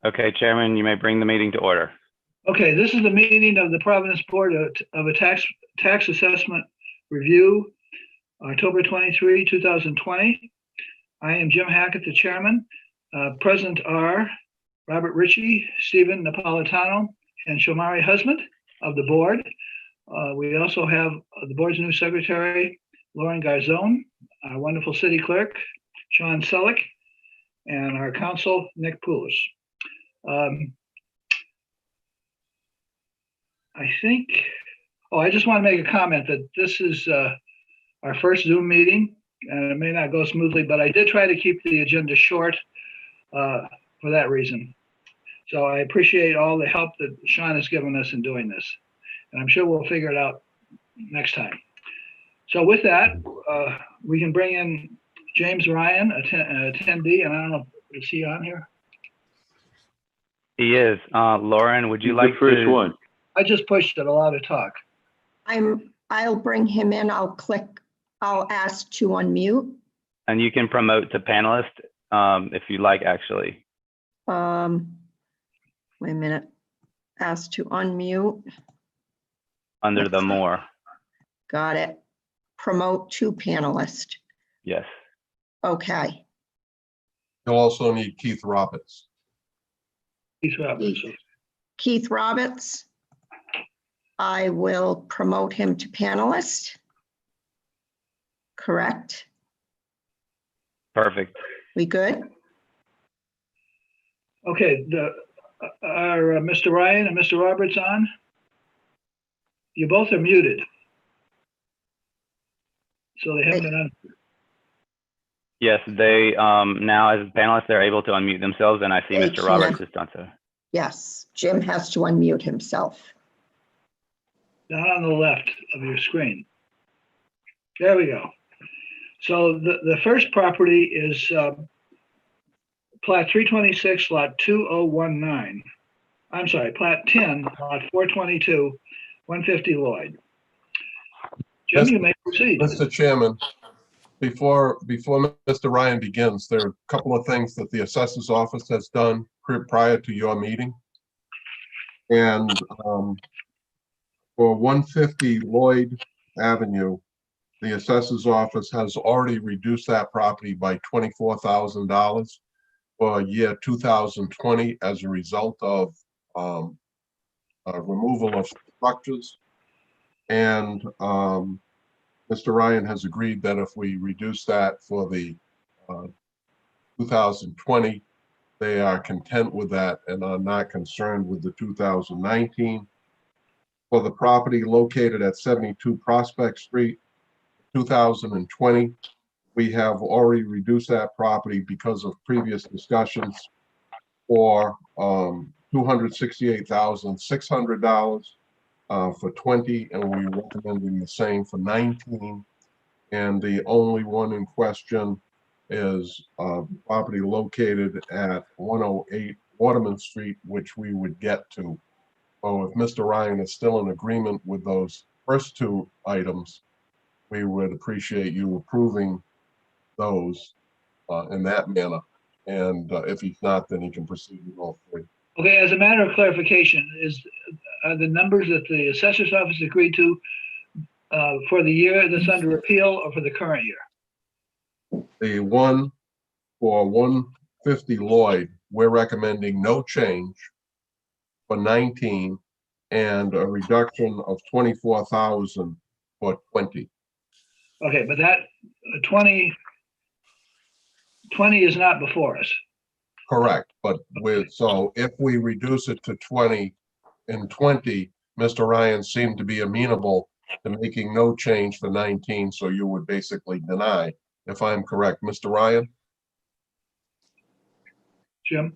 Okay, Chairman, you may bring the meeting to order. Okay, this is the meeting of the Providence Board of a Tax Assessment Review, October 23, 2020. I am Jim Hackett, the chairman. Present are Robert Ritchie, Stephen Napolitano, and Shomari Husband of the board. We also have the board's new secretary, Lauren Garzone, our wonderful city clerk, Sean Selleck, and our counsel, Nick Poulos. I just want to make a comment that this is our first Zoom meeting, and it may not go smoothly, but I did try to keep the agenda short for that reason. So I appreciate all the help that Sean has given us in doing this, and I'm sure we'll figure it out next time. So with that, we can bring in James Ryan, attendee, and I don't know, is he on here? He is. Lauren, would you like the first one? I just pushed it, allow to talk. I'll bring him in. I'll ask to unmute. And you can promote to panelist if you like, actually. Wait a minute. Ask to unmute. Under the more. Got it. Promote to panelist. Yes. Okay. You'll also need Keith Roberts. Keith Roberts. Keith Roberts. I will promote him to panelist. Correct? Perfect. We good? Okay, are Mr. Ryan and Mr. Roberts on? You both are muted. So they haven't been on. Yes, they now as panelists, they're able to unmute themselves, and I see They Mr. Roberts has done so. Yes, Jim has to unmute himself. Down on the left of your screen. There we go. So the first property is plat 326, lot 2019. I'm sorry, plat 10, lot 422, 150 Lloyd. Jim, you may proceed. Mr. Chairman, before Mr. Ryan begins, there are a couple of things that the assessor's office has done prior to your meeting. And for 150 Lloyd Avenue, the assessor's office has already reduced that property by $24,000 for year 2020 as a result of removal of structures. And Mr. Ryan has agreed that if we reduce that for the 2020, they are content with that and are not concerned with the 2019. For the property located at 72 Prospect Street, 2020, we have already reduced that property because of previous discussions for $268,600 for 20, and we're recommending the same for 19. And the only one in question is property located at 108 Waterman Street, which we would get to. So if Mr. Ryan is still in agreement with those first two items, we would appreciate you approving those in that manner. And if he's not, then he can proceed with all three. Okay, as a matter of clarification, are the numbers that the assessor's office agreed to for the year that's under appeal or for the current year? The one for 150 Lloyd, we're recommending no change for 19 and a reduction of 24,000 for 20. Okay, but that 20 is not before us. Correct, but so if we reduce it to 20 and 20, Mr. Ryan seemed to be amenable to making no change for 19, so you would basically deny, if I'm correct. Mr. Ryan? Jim?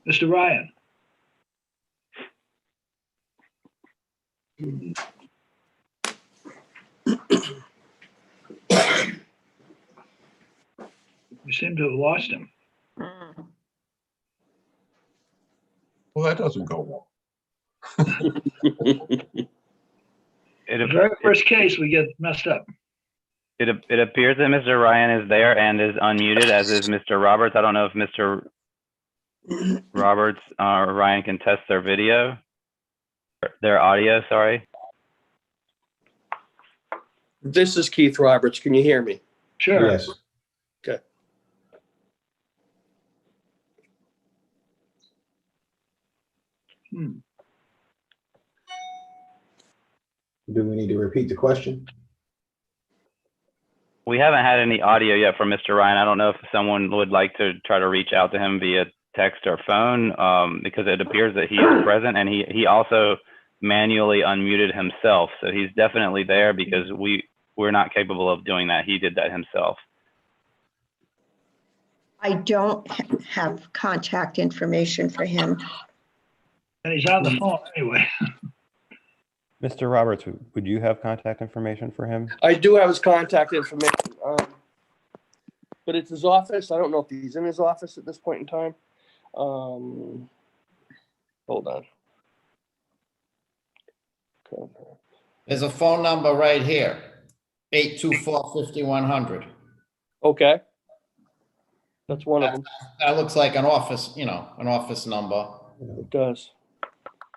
Mr. Ryan? We seem to have lost him. Well, that doesn't go well. The very first case, we get messed up. It appears that Mr. Ryan is there and is unmuted, as is Mr. Roberts. I don't know if Mr. Roberts or Ryan can test their video, their audio, sorry. This is Keith Roberts. Can you hear me? Sure. Yes. Okay. Hmm. Do we need to repeat the question? We haven't had any audio yet from Mr. Ryan. I don't know if someone would like to try to reach out to him via text or phone, because it appears that he is present, and he also manually unmuted himself. So he's definitely there, because we're not capable of doing that. He did that himself. I don't have contact information for him. And he's on the phone anyway. Mr. Roberts, would you have contact information for him? I do have his contact information, but it's his office. I don't know if he's in his office at this point in time. Hold on. Okay. There's a phone number right here, 824-5100. Okay. That's one of them. That looks like an office, an office number. It does.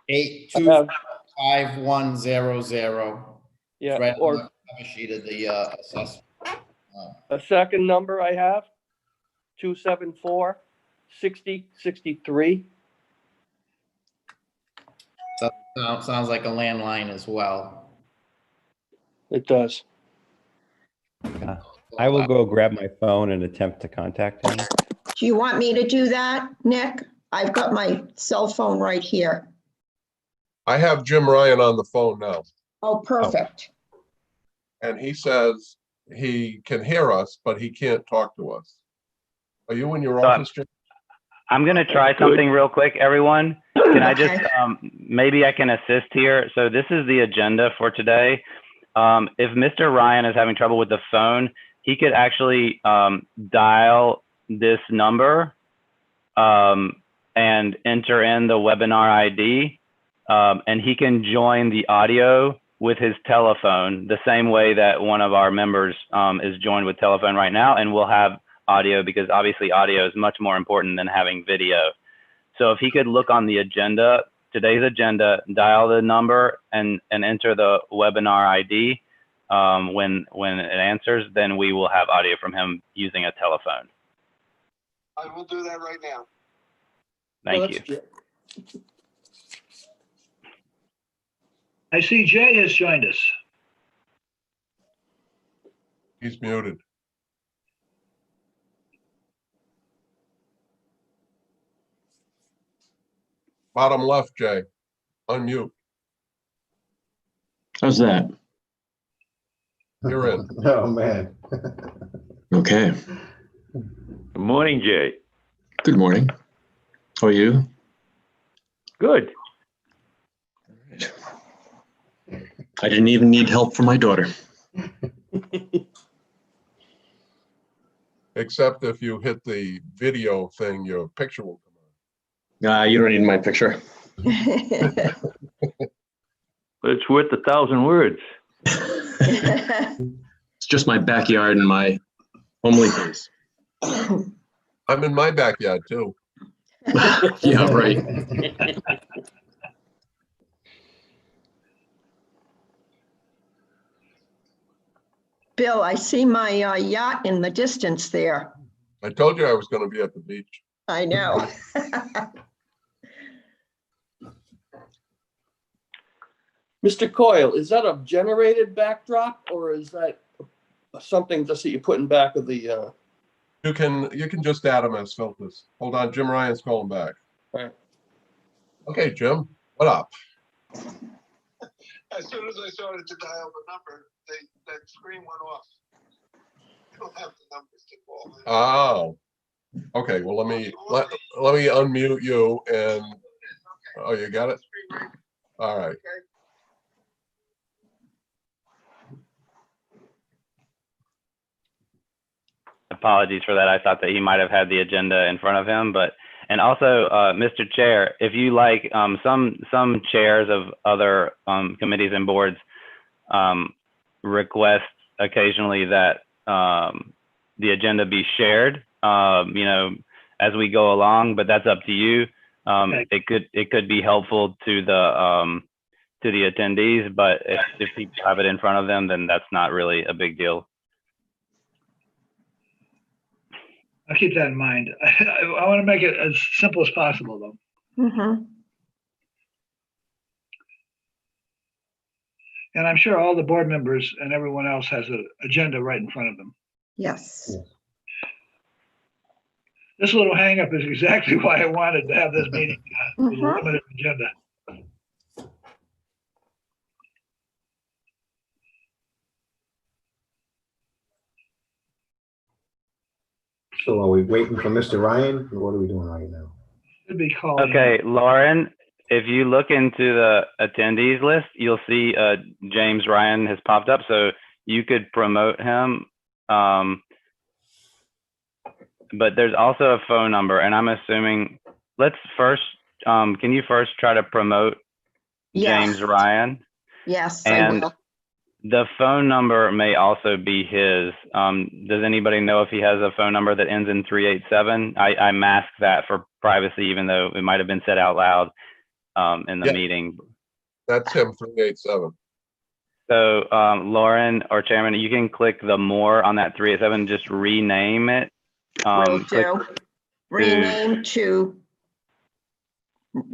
825-5100. Yeah. Right on Or the cover sheet of the assessment. a second number I have, 274-6063. Sounds like a landline as well. It does. I will go grab my phone and attempt to contact him. Do you want me to do that, Nick? I've got my cell phone right here. I have Jim Ryan on the phone now, Oh, perfect. and he says he can hear us, but he can't talk to us. Are you in your So office, Jim? I'm going to try something real quick, everyone. Can I just, Okay. maybe I can assist here. So this is the agenda for today. If Mr. Ryan is having trouble with the phone, he could actually dial this number and enter in the webinar ID, and he can join the audio with his telephone the same way that one of our members is joined with telephone right now, and we'll have audio, because obviously audio is much more important than having video. So if he could look on the agenda, today's agenda, dial the number and enter the webinar ID when it answers, then we will have audio from him using a telephone. I will do that right now. Thank you. Good. I see Jay has joined us. He's muted. Bottom left, Jay. Unmute. How's that? You're in. Oh, man. Okay. Good morning, Jay. Good morning. How are you? Good. I didn't even need help from my daughter. Except if you hit the video thing, your picture will come You don't need my picture. But it's worth 1,000 words. It's just my backyard and my homely place. on. I'm in my backyard too. Yeah, right. Bill, I see my yacht in the distance there. I told you I was going to be at the beach. I know. Mr. Coyle, is that a generated backdrop or is that something just that you put in back of the, You can just add them as filters. Hold on, Jim Ryan's calling back. Right. Okay, Jim, what up? As soon as I started to dial the number, that screen went off. I don't have the numbers to call. Oh, okay. Well, let me unmute you and. Oh, you got it. All right. Apologies for that. I thought that he might have had the agenda in front of him, and also, Mr. Chair, if you like, some chairs of other committees and boards request occasionally that the agenda be shared, as we go along, but that's up to you. Okay. It could be helpful to the attendees, but if people have it in front of them, then that's not really a big deal. I'll keep that in mind. I want to make it as simple as possible, though. Mhm. And I'm sure all the board members and everyone else has an agenda right in front of them. Yes. This little hangup is exactly why I wanted to have this meeting with a Mhm. limited agenda. So are we waiting for Mr. Ryan? Or what are we doing right now? Should be calling. Okay, Lauren, if you look into the attendees list, you'll see James Ryan has popped up, so you could promote him. But there's also a phone number, and I'm assuming, let's first, can you first try to promote James Yes. Ryan? Yes, I And will. the phone number may also be his. Does anybody know if he has a phone number that ends in 387? I masked that for privacy, even though it might have been said out loud in the meeting. That's him, 387. So Lauren or Chairman, you can click the more on that 387, just rename it. Will Click do. Rename to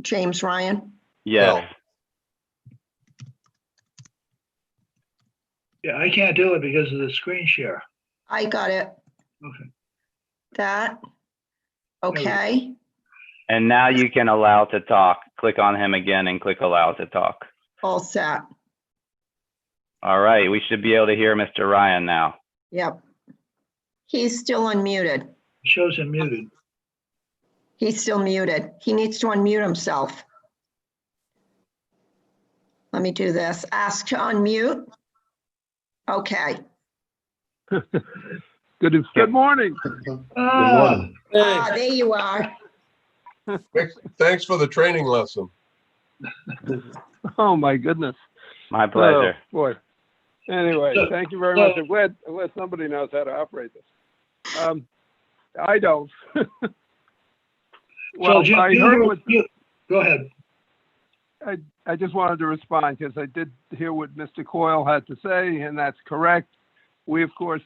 James Ryan. yes. Well, Yeah, I can't do it because of the screen share. I got it. Okay. That. Okay. And now you can allow to talk. Click on him again and click allow to talk. All set. All right, we should be able to hear Mr. Ryan now. Yep. He's still unmuted. Shows him muted. He's still muted. He needs to unmute himself. Let me do this. Ask to unmute. Okay. Good morning. Good morning. Ah, there you are. thanks for the training lesson. Oh, my goodness. My pleasure. Oh, boy. Anyway, So- thank you very so- much. I'm glad somebody knows how to operate this. I don't. Well, So Jim, I heard what, go ahead. I just wanted to respond because I did hear what Mr. Coyle had to say, and that's correct. We, of course,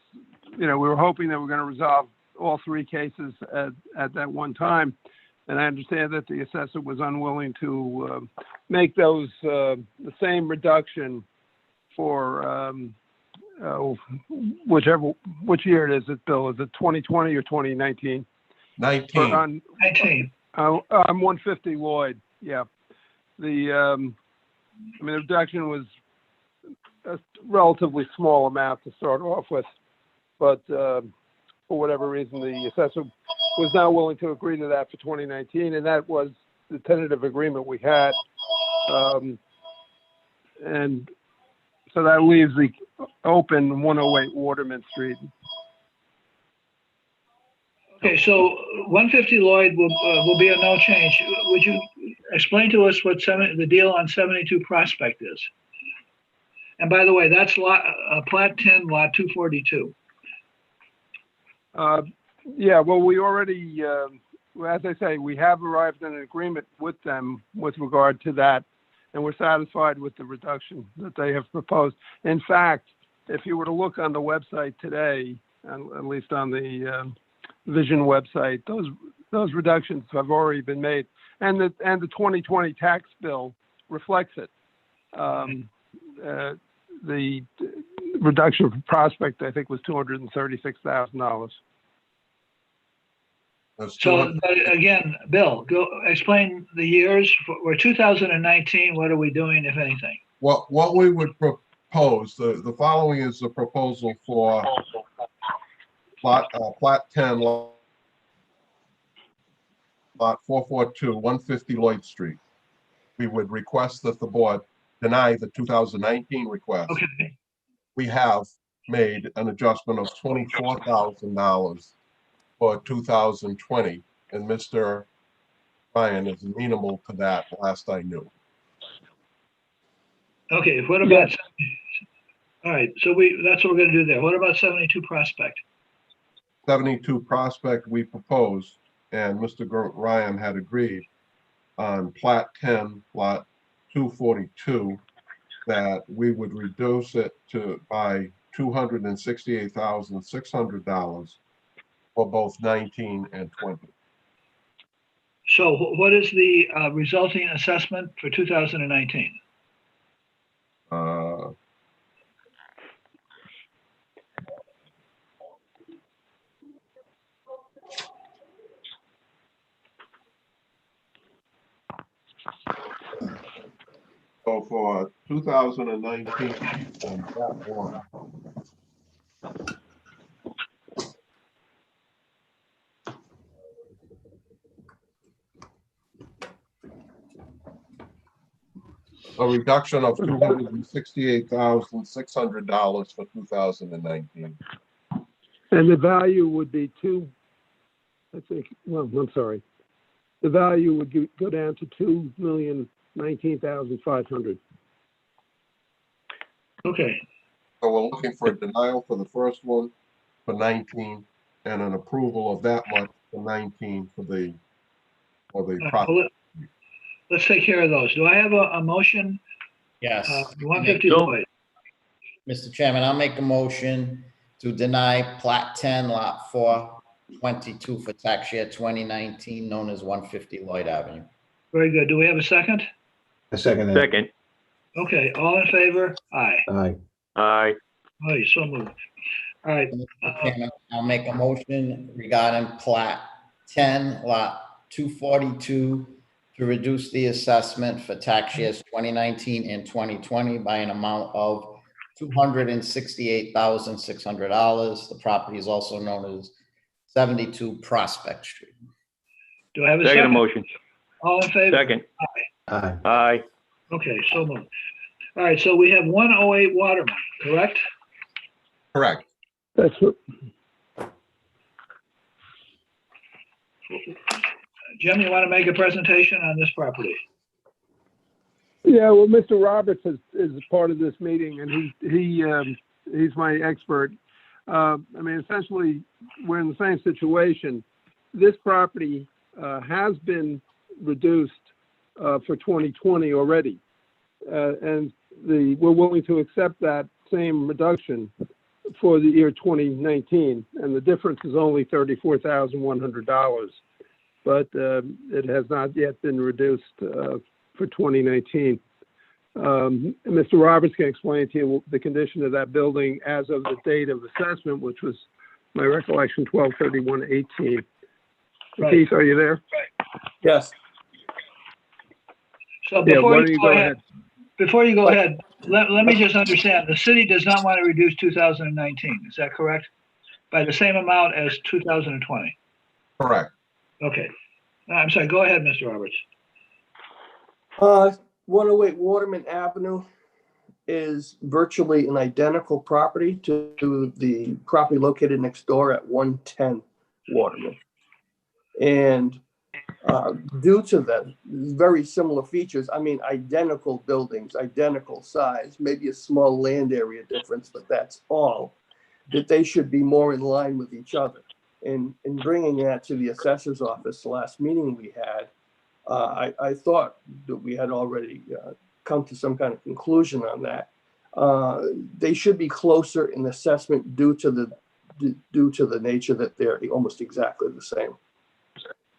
we were hoping that we're going to resolve all three cases at that one time. And I understand that the assessor was unwilling to make those the same reduction for which year it is, Bill? Is it 2020 or 2019? 19. 19. I'm 150 Lloyd. Yeah. The reduction was a relatively small amount to start off with, but for whatever reason, the assessor was not willing to agree to that for 2019, and that was the tentative agreement we had. And so that leaves the open 108 Waterman Street. Okay, so 150 Lloyd will be a no change. Would you explain to us what the deal on 72 Prospect is? And by the way, that's plat 10, lot 242. Yeah, well, we already, as I say, we have arrived at an agreement with them with regard to that, and we're satisfied with the reduction that they have proposed. In fact, if you were to look on the website today, at least on the Vision website, those reductions have already been made, and the 2020 tax bill reflects it. The reduction for Prospect, I think, was $236,000. So again, Bill, go explain the years for 2019. What are we doing, if anything? What we would propose, the following is the proposal for plat 10, lot 442, 150 Lloyd Street. We would request that the board deny the 2019 request. Okay. We have made an adjustment of $24,000 for 2020, and Mr. Ryan is amenable to that, last I knew. Okay, what about All right, so that's what we're gonna do there. What about 72 Prospect? 72 Prospect, we proposed, and Mr. Ryan had agreed on Plat 10, Lot 242, that we would reduce it by $268,600 for both 19 and 20. So what is the resulting assessment for 2019? So for 2019, on that one, a reduction of $268,600 for 2019. And the value would be I think, well, I'm sorry. The value would go down to $2,019,500. Okay, So we're looking for a denial for the first one for 19 and an approval of that much for 19 for the project. well, let's take care of those. Do I have a motion? Yes. 150 No. Lloyd. Mr. Chairman, I'll make a motion to deny Plat 10, Lot 422 for tax year 2019, known as 150 Lloyd Avenue. Very good. Do we have a second? A second. Second. Okay, all in favor? Aye. Aye. Aye. Aye, so moved. All right, Mr. Chairman, I'll make a motion regarding Plat 10, Lot 242, to reduce the assessment for tax years 2019 and 2020 by an amount of $268,600. The property is also known as 72 Prospect Street. do I have a Second second? motion. All in favor? Second. Aye. Aye. Okay, so moved. All right, so we have 108 Waterman, correct? Correct. That's what, Jim, you want to make a presentation on this property? yeah, well, Mr. Roberts is part of this meeting, and he's my expert. I mean, essentially, we're in the same situation. This property has been reduced for 2020 already, and we're willing to accept that same reduction for the year 2019, and the difference is only $34,100. But it has not yet been reduced for 2019. Mr. Roberts can explain to you the condition of that building as of the date of assessment, which was, my recollection, 12/31/18. Right. Keith, are you there? Yes. So Yeah, before why you don't you go ahead, let me just understand, the city does not want to reduce 2019, is that correct? By the same amount as 2020? Correct. Okay. I'm sorry, go ahead, Mr. Roberts. 108 Waterman Avenue is virtually an identical property to the property located next door at 110 Waterman. And due to the very similar features, I mean, identical buildings, identical size, maybe a small land area difference, but that's all, that they should be more in line with each other. And in bringing that to the assessor's office, the last meeting we had, I thought that we had already come to some kind of conclusion on that. They should be closer in assessment due to the nature that they're almost exactly the same.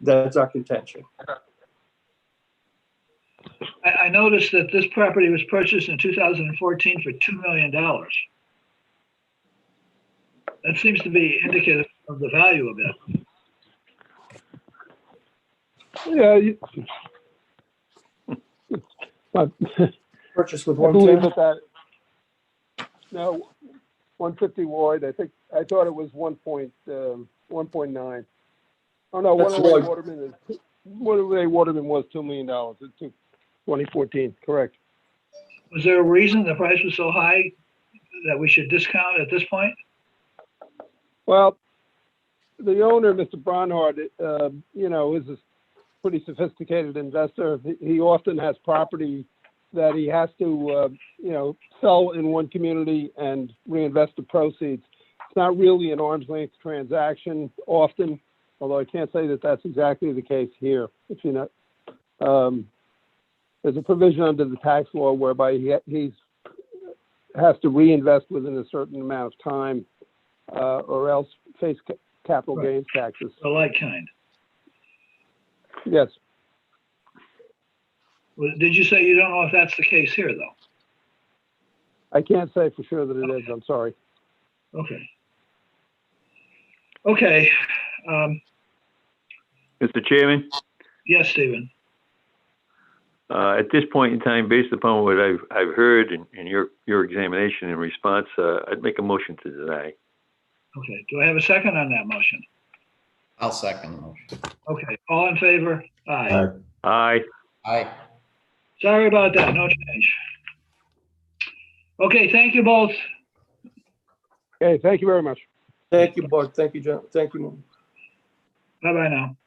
That's our contention. I noticed that this property was purchased in 2014 for $2 million. That seems to be indicative of the value of it. Yeah. Purchase with I believe 110. No, 150 Lloyd. I thought it was 1.9. Oh no, That's 108 Lloyd. Waterman is 108 Waterman was $2 million in 2014. Correct. Was there a reason the price was so high that we should discount at this point? Well, the owner, Mr. Bronhard, is a pretty sophisticated investor. He often has property that he has to, sell in one community and reinvest the proceeds. It's not really an arm's length transaction often, although I can't say that that's exactly the case here. If you know, there's a provision under the tax law whereby he has to reinvest within a certain amount of time, or else face capital gains taxes. The like kind. Yes. Well, did you say you don't know if that's the case here, though? I can't say for sure that it is. I'm sorry. Okay. Okay. Mr. Chairman, Yes, Stephen. at this point in time, based upon what I've heard in your examination and response, I'd make a motion to deny. Okay. Do I have a second on that motion? I'll second the motion. Okay. All in favor? Aye. Aye. Aye. Sorry about that. No change. Okay. Thank you both. Okay, thank you very much. Thank you, Bart. Thank you, John. Thank you. Bye-bye now.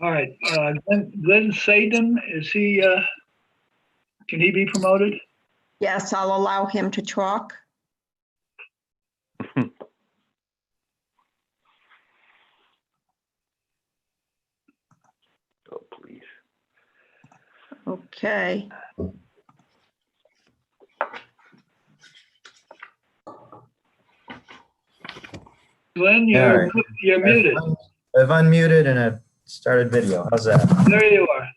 All right. Glenn Saden, is he, can he be promoted? Yes, I'll allow him to talk. Oh, please. Okay. Glenn, All right. you're muted. I've unmuted and I've started video. How's that? There you are.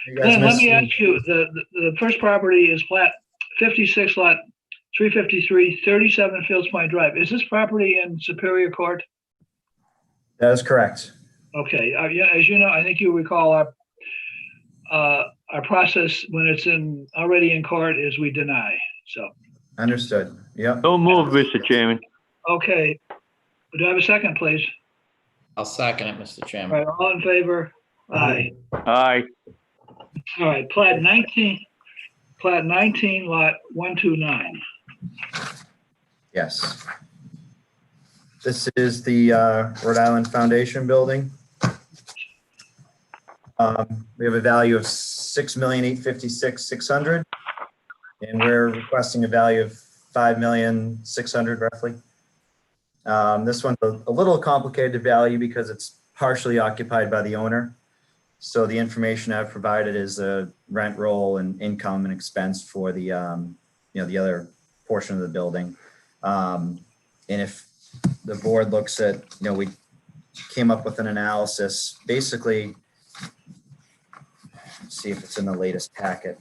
You guys Glenn, let missed me me. ask you, the first property is plat 56 lot 353, 37 Fields Point Drive. Is this property in Superior Court? That is correct. Okay, yeah, as you know, I think you recall our process when it's already in court is we deny, so. Understood. Yep. Don't move, Mr. Chairman. Okay, do I have a second, please? I'll second it, Mr. All Chairman. right, all in favor? Aye. Aye. All right, plat 19, lot 129. Yes. This is the Rhode Island Foundation building. We have a value of $6,856,600, and we're requesting a value of $5,600,000 roughly. This one's a little complicated value because it's partially occupied by the owner. So the information I've provided is a rent roll and income and expense for the the other portion of the building. And if the board looks at, we came up with an analysis, basically, let's see if it's in the latest packet.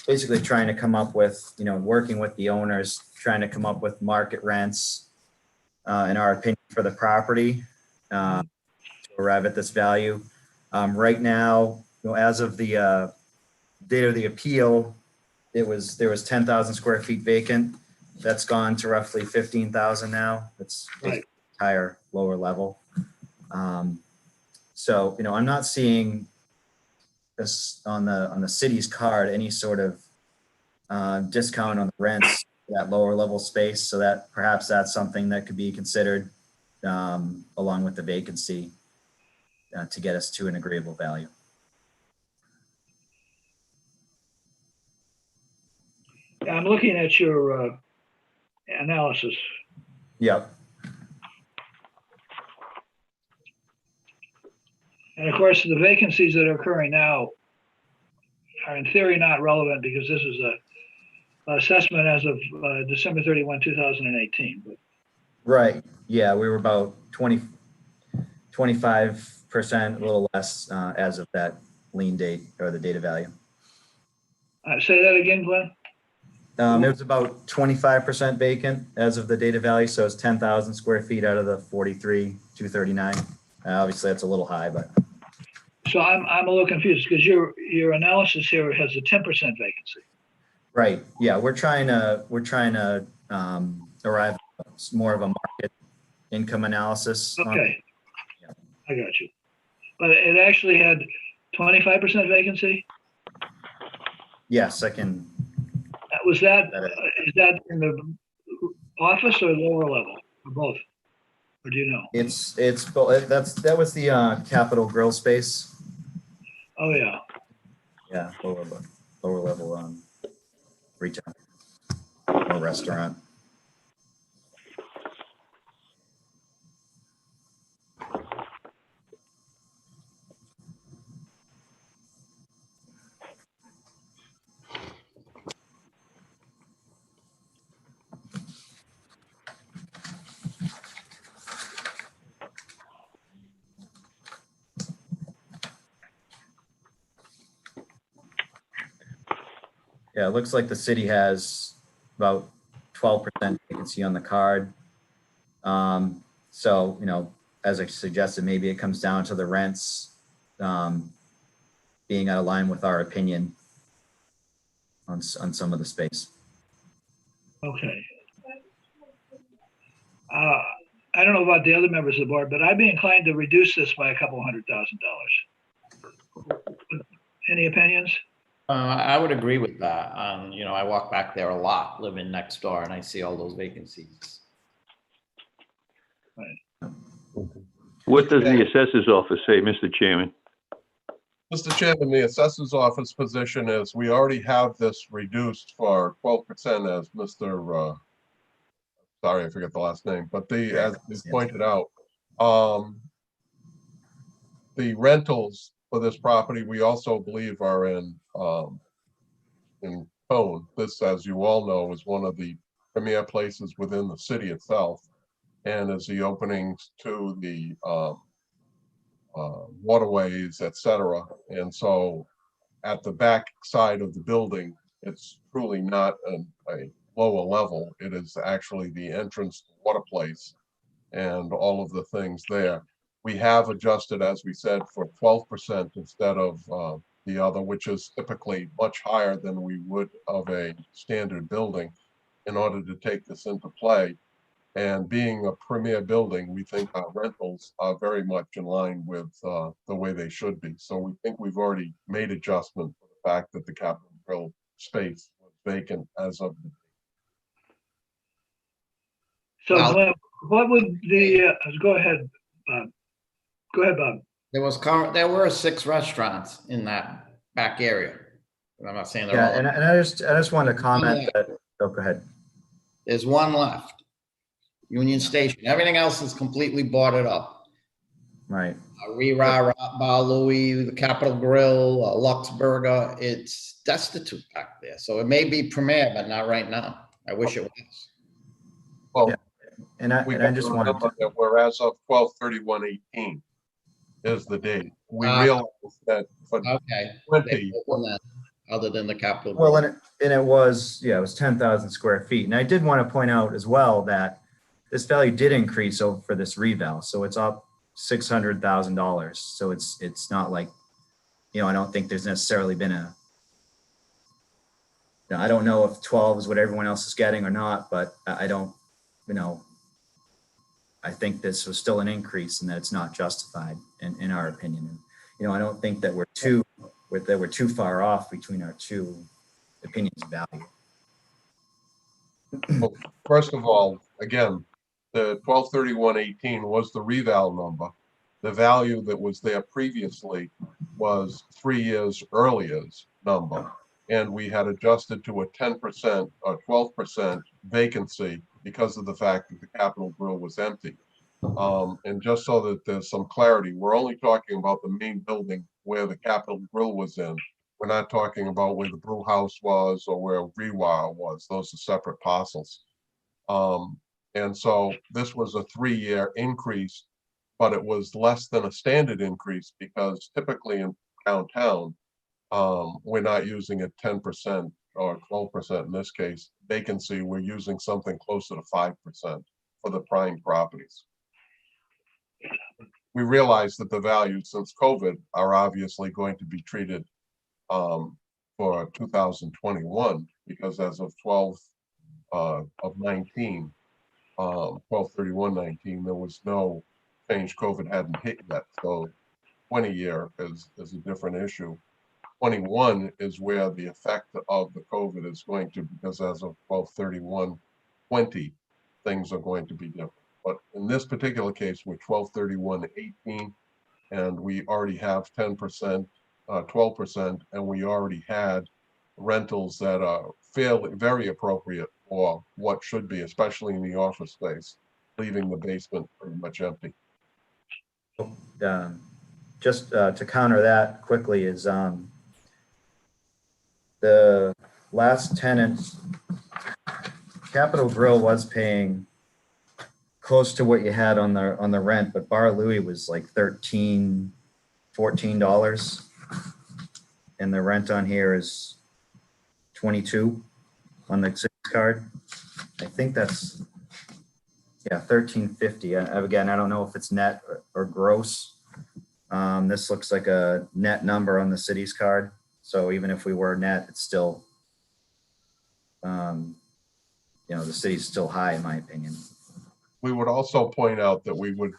Basically trying to come up with, working with the owners, trying to come up with market rents, in our opinion, for the property, to arrive at this value. Right now, as of the date of the appeal, there was 10,000 square feet vacant. That's gone to roughly 15,000 now. It's Right. higher, lower level. So, I'm not seeing this on the city's card, any sort of discount on the rents, that lower level space. So that perhaps that's something that could be considered along with the vacancy to get us to an agreeable value. Yeah, I'm looking at your analysis. Yep. And of course, the vacancies that are occurring now are in theory not relevant because this is a assessment as of December 31, 2018. But Right. Yeah, we were about 25%, a little less as of that lien date or the data value. say that again, Glenn? It was about 25% vacant as of the data value. So it's 10,000 square feet out of the 43,239. Obviously that's a little high, but. So I'm a little confused because your analysis here has a 10% vacancy. Right. Yeah, we're trying to arrive at more of a market income analysis. Okay. I got you. But it actually had 25% vacancy? Yes, I can. Is that in the office or lower level or both? Or do you know? It's both. That was the Capitol Grill space. Oh, yeah. Yeah, lower level retail or restaurant. Yeah, it looks like the city has about 12% vacancy on the card. So, you know, as I suggested, maybe it comes down to the rents being out of line with our opinion on some of the space. Okay. I don't know about the other members of the board, but I'd be inclined to reduce this by a couple $100,000. Any opinions? I would agree with that. You know, I walk back there a lot, living next door, and I see all those vacancies. Right. What does the assessor's office say, Mr. Chairman? Mr. Chairman, the assessor's office position is we already have this reduced for 12% as Mr. Sorry, I forget the last name, but as you pointed out, the rentals for this property, we also believe are in Cone. This, as you all know, is one of the premier places within the city itself, and is the openings to the waterways, etc. And so at the back side of the building, it's truly not a lower level. It is actually the entrance to the water place and all of the things there. We have adjusted, as we said, for 12% instead of the other, which is typically much higher than we would of a standard building, in order to take this into play. And being a premier building, we think our rentals are very much in line with the way they should be. So we think we've already made adjustment for the fact that the Capitol Grill space was vacant as of the. So Glenn, what would the, go ahead, Bob. Go ahead, Bob. There were 6 restaurants in that back area. I'm not saying they're all. And I just wanted to comment that, oh, go ahead. There's one left. Union Station. Everything else is completely boarded up. Right. Bar Louie, the Capitol Grill, Lux Burger. It's destitute back there. So it may be premier, but not right now. I wish it was. Well, yeah. And I just wanted to, that we're as of 12/31/18 is the date. We realize that for 20. Other than the Capitol Grill. Well, and it was, yeah, it was 10,000 square feet. And I did want to point out as well that this value did increase over for this reval. So it's up $600,000. So it's not like, you know, I don't think there's necessarily been a, you know, I don't know if 12 is what everyone else is getting or not, but I don't, you know, I think this was still an increase and that it's not justified in our opinion. And, you know, I don't think that we're too far off between our two opinions of value. Well, first of all, again, the 12/31/18 was the reval number. The value that was there previously was 3 years earlier's number. And we had adjusted to a 10% or 12% vacancy because of the fact that the Capitol Grill was empty. And just so that there's some clarity, we're only talking about the main building where the Capitol Grill was in. We're not talking about where the brew house was or where Rewire was. Those are separate parcels. And so this was a 3-year increase, but it was less than a standard increase because typically in downtown, we're not using a 10% or 12% in this case vacancy. We're using something closer to 5% for the prime properties. We realize that the values since COVID are obviously going to be treated for 2021 because as of 12/19, 12/31/19, there was no change. COVID hadn't hit yet. So 20 year is a different issue. 21 is where the effect of the COVID is going to, because as of 12/31/20, things are going to be different. But in this particular case, we're 12/31/18, and we already have 10%, 12%, and we already had rentals that are very appropriate for what should be, especially in the office space, leaving the basement pretty much empty. Just to counter that quickly is the last tenant, Capital Grill, was paying close to what you had on the rent, but Bar Louie was like $13, $14, and the rent on here is $22 on the Cities card. I think that's, yeah, $13.50. Again, I don't know if it's net or gross. This looks like a net number on the Cities card. So even if we were net, it's still, you know, the city's still high in my opinion. We would also point out that we would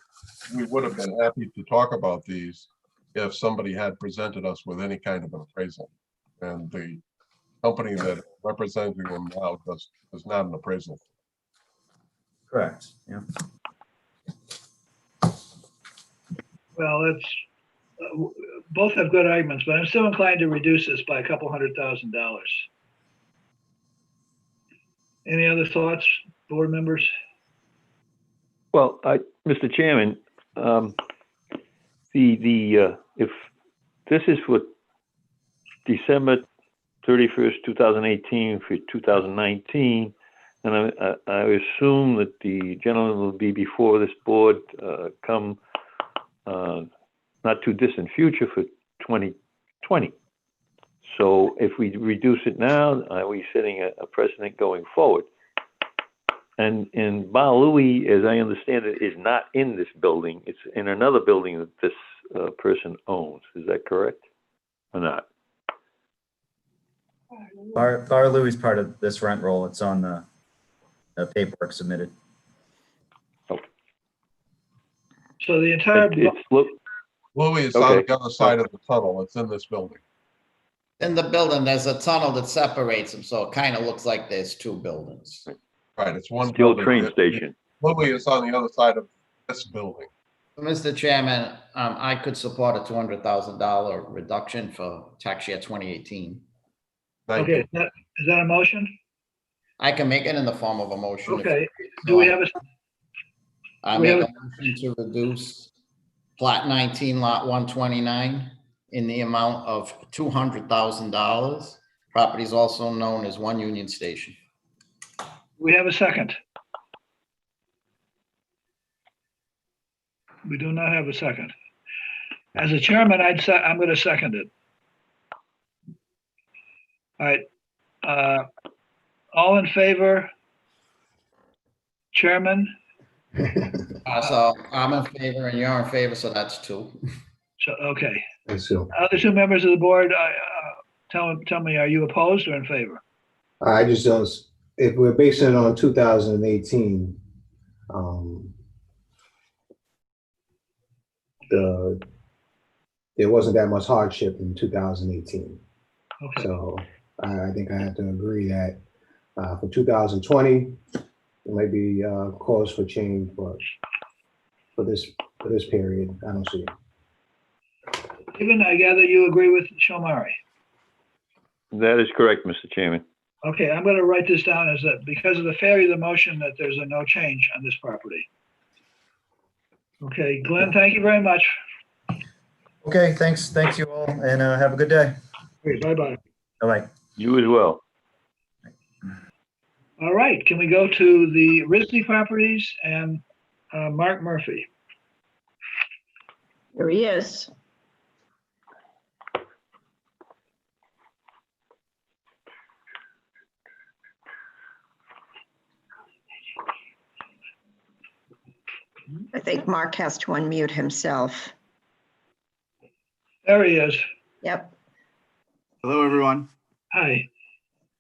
have been happy to talk about these if somebody had presented us with any kind of an appraisal. And the company that representing them now does not an appraisal. Correct. Yeah. Well, that's, both have good arguments, but I'm still inclined to reduce this by a couple $100,000. Any other thoughts, board members? Well, Mr. Chairman, if this is for December 31st, 2018 for 2019, and I assume that the gentleman will be before this board come not too distant future for 2020. So if we reduce it now, are we setting a precedent going forward? And Bar Louie, as I understand it, is not in this building. It's in another building that this person owns. Is that correct or not? Bar Louie's part of this rent roll. It's on the paperwork submitted. Okay. So the entire. Louie is on the other side of the tunnel. It's in this building. In the building, there's a tunnel that separates them, so it kind of looks like there's two buildings. Right, it's one Still building. train station. Louie is on the other side of this building. Mr. Chairman, I could support a $200,000 reduction for tax year 2018. Okay, is that a motion? I can make it in the form of a motion. Okay, do we have a? I make a motion to reduce Plat 19, Lot 129 in the amount of $200,000. Property is also known as 1 Union Station. We have a second. We do not have a second. As a chairman, I'm going to second it. All right. All in favor? Chairman? So I'm in favor and you're in favor, so that's 2. So, okay. So Other 2 members of the board, tell me, are you opposed or in favor? I just don't, if we're basing it on 2018, there wasn't that much hardship in 2018. Okay. So I think I have to agree that for 2020, there might be cause for change, but for this period, I don't see it. Stephen, I gather you agree with Shomari. That is correct, Mr. Chairman. Okay, I'm going to write this down as that because of the failure of the motion that there's a no change on this property. Okay, Glenn, thank you very much. Okay, thanks you all, and have a good day. Okay, bye-bye. Bye-bye. You as well. All right, can we go to the Risley properties and Mark Murphy? Here he is. I think Mark has to unmute himself. There he is. Yep. Hello, everyone. Hi.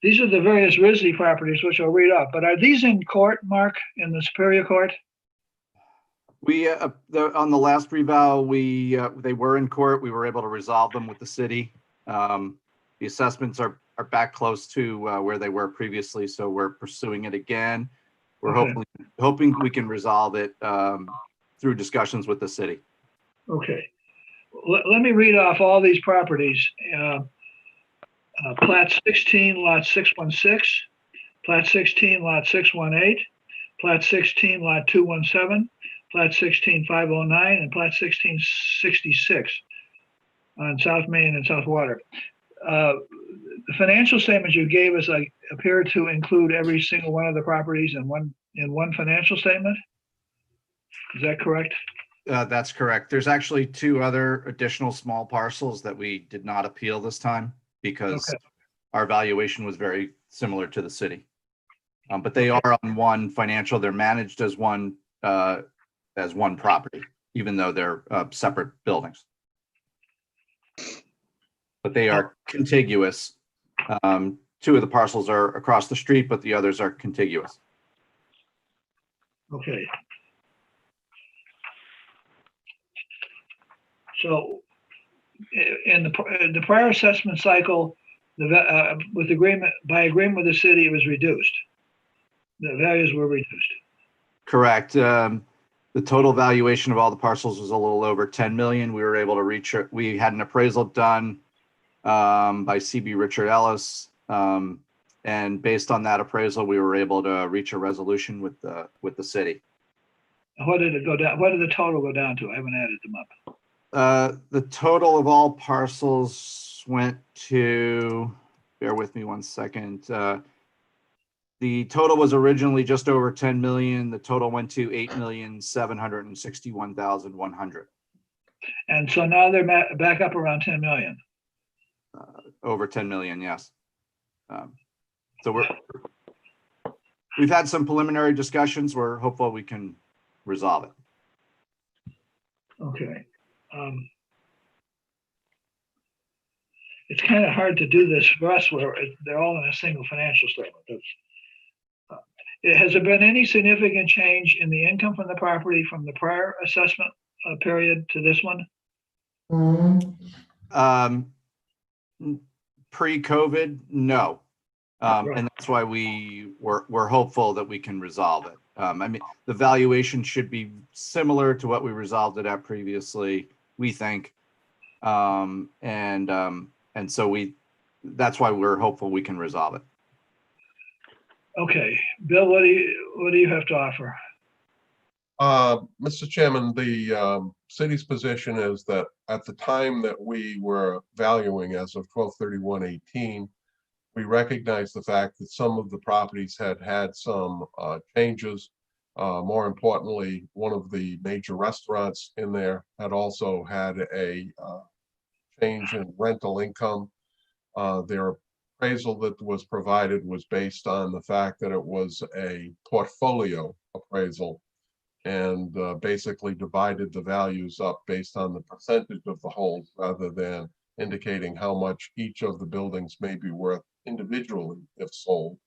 These are the various Risley properties, which I'll read off, but are these in court, Mark, in the Superior Court? We, on the last revow, they were in court. We were able to resolve them with the city. The assessments are back close to where they were previously, so we're pursuing it again. We're hoping we can resolve it through discussions with the city. Okay. Let me read off all these properties. Plat 16, lot 616, Plat 16, lot 618, Plat 16, lot 217, Plat 16, 509, and Plat 16, 66 on South Main and South Water. The financial statements you gave us appear to include every single one of the properties in one financial statement. Is that correct? That's correct. There's actually two other additional small parcels that we did not appeal this time because our valuation was very similar to the city. But they are on one financial. They're managed as one property, even though they're separate buildings. But they are contiguous. Two of the parcels are across the street, but the others are contiguous. Okay. So in the prior assessment cycle, by agreement with the city, it was reduced. The values were reduced. Correct. The total valuation of all the parcels was a little over 10 million. We were able to reach, we had an appraisal done by CB Richard Ellis. And based on that appraisal, we were able to reach a resolution with the city. What did it go down? What did the total go down to? I haven't added them up. The total of all parcels went to, bear with me one second. The total was originally just over 10 million. The total went to 8,761,100. And so now they're back up around 10 million. Over 10 million, yes. So we've had some preliminary discussions. We're hopeful we can resolve it. Okay. It's kind of hard to do this for us where they're all in a single financial statement. Has there been any significant change in the income from the property from the prior assessment period to this one? Pre-COVID, no. And that's why we're hopeful that we can resolve it. I mean, the valuation should be similar to what we resolved it at previously, we think. And so that's why we're hopeful we can resolve it. Okay, Bill, what do you have to offer? Mr. Chairman, the city's position is that at the time that we were valuing as of 12/31/18, we recognized the fact that some of the properties had some changes. More importantly, one of the major restaurants in there had also had a change in rental income. Their appraisal that was provided was based on the fact that it was a portfolio appraisal and basically divided the values up based on the percentage of the whole rather than indicating how much each of the buildings may be worth individually if sold.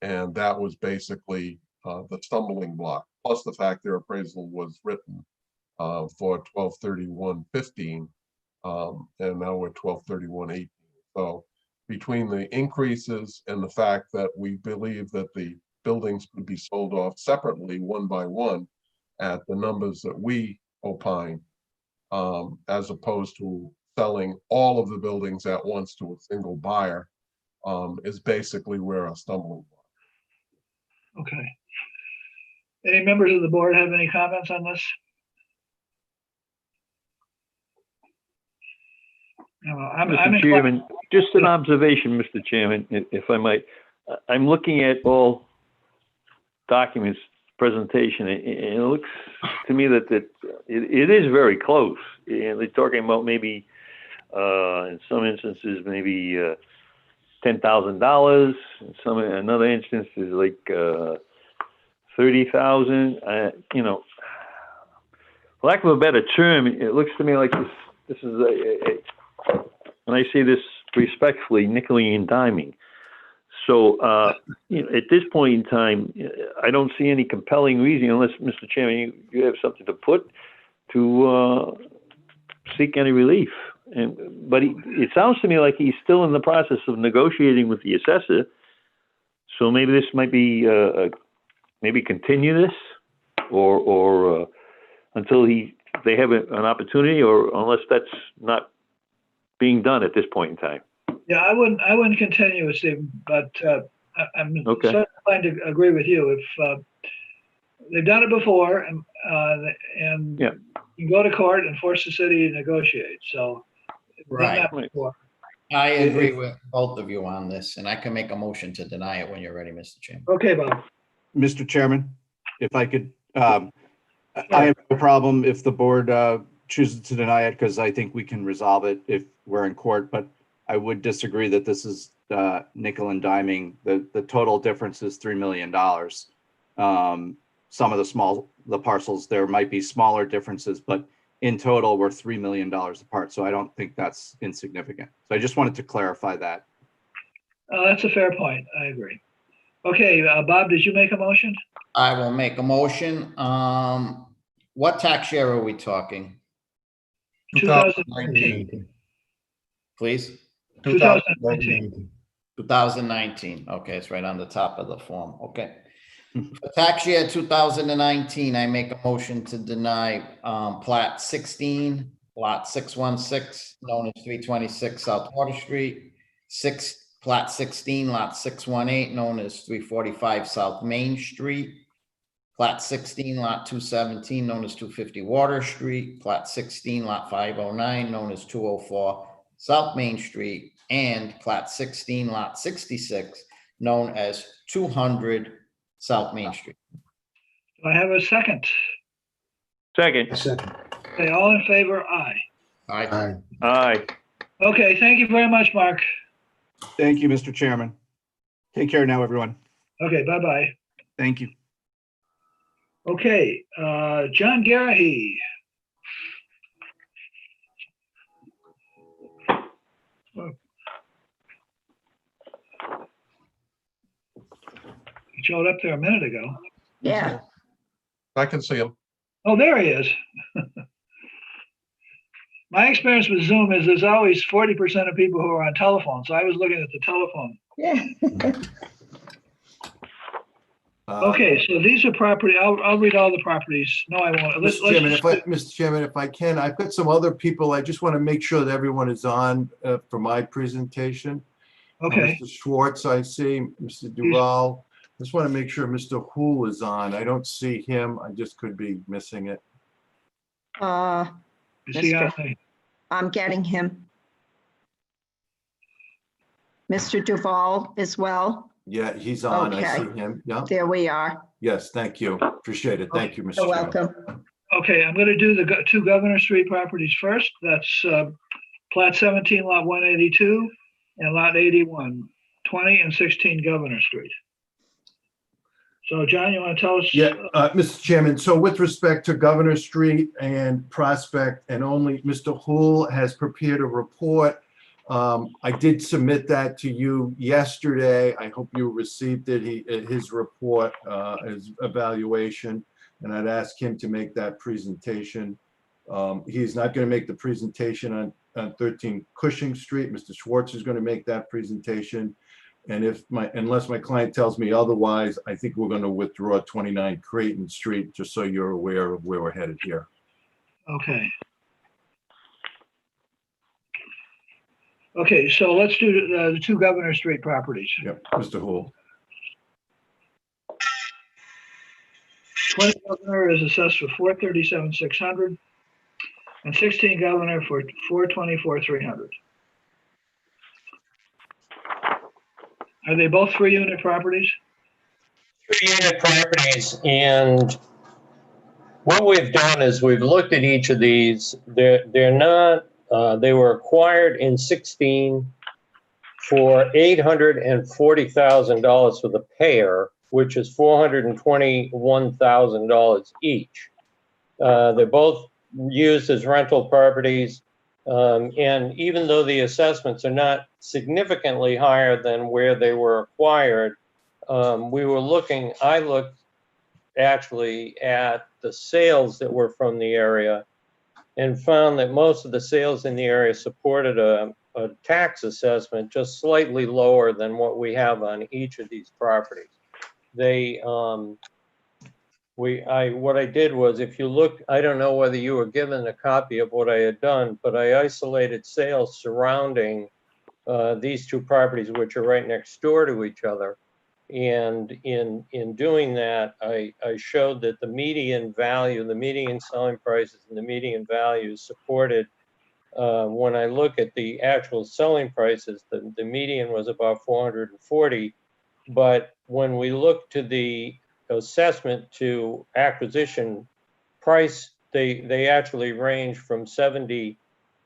And that was basically the stumbling block, plus the fact their appraisal was written for 12/31/15, and now we're 12/31/18. So between the increases and the fact that we believe that the buildings could be sold off separately one by one at the numbers that we opine, as opposed to selling all of the buildings at once to a single buyer, is basically where our stumbling block. Okay. Any members of the board have any comments on this? Mr. Chairman, just an observation, Mr. Chairman, if I might. I'm looking at all documents, presentation, and it looks to me that it is very close. And they're talking about maybe, in some instances, maybe $10,000. In another instance is like $30,000. You know, for lack of a better term, it looks to me like this is and I say this respectfully, nickeling and diming. So, you know, at this point in time, I don't see any compelling reason, unless, Mr. Chairman, you have something to put to seek any relief. But it sounds to me like he's still in the process of negotiating with the assessor. So maybe this might be, maybe continue this, or until they have an opportunity, or unless that's not being done at this point in time. Yeah, I wouldn't continue, Stephen, but I'm Okay. sort of inclined to agree with you. If they've done it before and Yeah. you can go to court and force the city to negotiate. So we've done that Right. before. I agree with both of you on this, and I can make a motion to deny it when you're ready, Mr. Chairman. Okay, Bob. Mr. Chairman, if I could, I have no problem if the board chooses to deny it, because I think we can resolve it if we're in court, but I would disagree that this is nickel and diming. The total difference is $3 million. Some of the parcels, there might be smaller differences, but in total, we're $3 million apart. So I don't think that's insignificant. So I just wanted to clarify that. That's a fair point. I agree. Okay, Bob, did you make a motion? I will make a motion. What tax year are we talking? 2019. Please? 2019. 2019. Okay, it's right on the top of the form. Okay. For tax year 2019, I make a motion to deny plat 16, lot 616, known as 326 South Water Street, plat 16, lot 618, known as 345 South Main Street, plat 16, lot 217, known as 250 Water Street, plat 16, lot 509, known as 204 South Main Street, and plat 16, lot 66, known as 200 South Main Street. Do I have a second? Second. Okay, all in favor? Aye. Aye. Aye. Okay, thank you very much, Mark. Thank you, Mr. Chairman. Take care now, everyone. Okay, bye-bye. Thank you. Okay, John Garahy. He showed up there a minute ago. Yeah. I can see him. Oh, there he is. My experience with Zoom is there's always 40% of people who are on telephone. So I was looking at the telephone. Yeah. Okay, so these are property. I'll read all the properties. No, I won't. Mr. Chairman, if I can, I've got some other people. I just want to make sure that everyone is on for my presentation. Okay. Mr. Schwartz, I see, Mr. Duval. Just want to make sure Mr. Hool is on. I don't see him. I just could be missing it. Is he on? I'm getting him. Mr. Duval as well. Yeah, he's on. I Okay. see him. Yeah. There we are. Yes, thank you. Appreciate it. Thank you, Mr. You're Chairman. welcome. Okay, I'm going to do the two Governor Street properties first. That's plat 17, lot 182, and lot 81, 20 and 16 Governor Street. So, John, you want to tell us? Yeah, Mr. Chairman, so with respect to Governor Street and Prospect, and only Mr. Hool has prepared a report. I did submit that to you yesterday. I hope you received it, his report, his evaluation, and I'd ask him to make that presentation. He's not going to make the presentation on 13 Cushing Street. Mr. Schwartz is going to make that presentation. And unless my client tells me otherwise, I think we're going to withdraw 29 Creighton Street, just so you're aware of where we're headed here. Okay. Okay, so let's do the two Governor Street properties. Yep, Mr. Hool. 20 Governor is assessed for $437,600, and 16 Governor for $424,300. Are they both 3-unit properties? 3-unit properties, and what we've done is we've looked at each of these. They're not. They were acquired in 16 for $840,000 for the pair, which is $421,000 each. They're both used as rental properties. And even though the assessments are not significantly higher than where they were acquired, I looked actually at the sales that were from the area and found that most of the sales in the area supported a tax assessment just slightly lower than what we have on each of these properties. What I did was, if you look, I don't know whether you were given a copy of what I had done, but I isolated sales surrounding these two properties, which are right next door to each other. And in doing that, I showed that the median value, the median selling prices and the median values supported. When I look at the actual selling prices, the median was about 440. But when we look to the assessment to acquisition price, they actually range from 70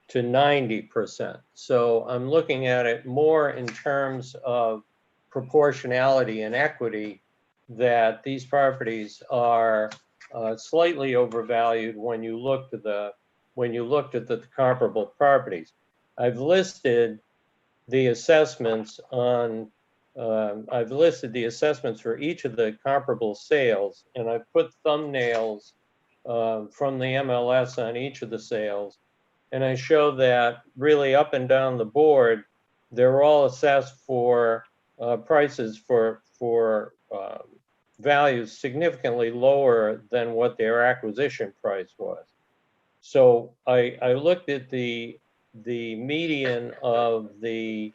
to 90%. So I'm looking at it more in terms of proportionality and equity, that these properties are slightly overvalued when you looked at the comparable properties. I've listed the assessments on. I've listed the assessments for each of the comparable sales, and I've put thumbnails from the MLS on each of the sales. And I show that really up and down the board, they're all assessed for prices for values significantly lower than what their acquisition price was. So I looked at the median of the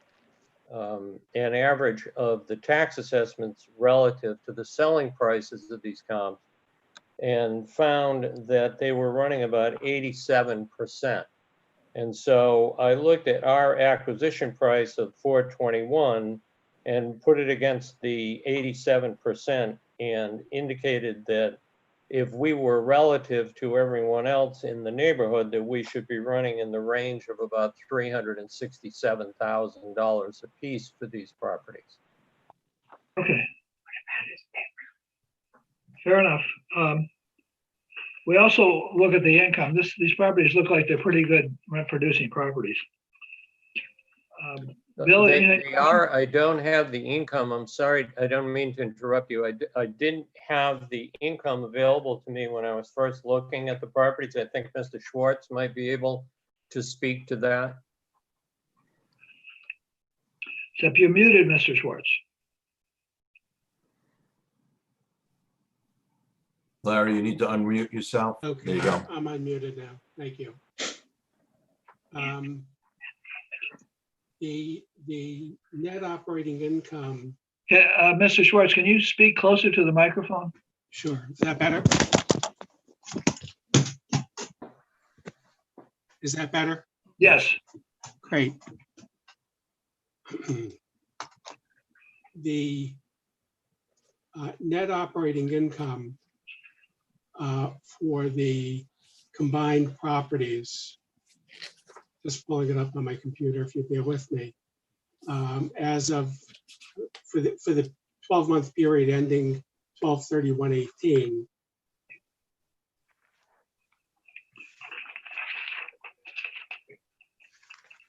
an average of the tax assessments relative to the selling prices of these comps, and found that they were running about 87%. And so I looked at our acquisition price of 421 and put it against the 87% and indicated that if we were relative to everyone else in the neighborhood, that we should be running in the range of about $367,000 a piece for these properties. Okay. Fair enough. We also look at the income. These properties look like they're pretty good rent producing properties. Bill, they are. I don't have the income. I'm sorry. I don't mean to interrupt you. I didn't have the income available to me when I was first looking at the properties. I think Mr. Schwartz might be able to speak to that. Except you're muted, Mr. Schwartz. Larry, you need to unmute yourself. Okay, There you go. I'm unmuted now. Thank you. The net operating income. Mr. Schwartz, can you speak closer to the microphone? Sure. Is that better? Is that better? Yes. Great. The net operating income for the combined properties, just pulling it up on my computer if you bear with me, as of for the 12-month period ending 12/31/18,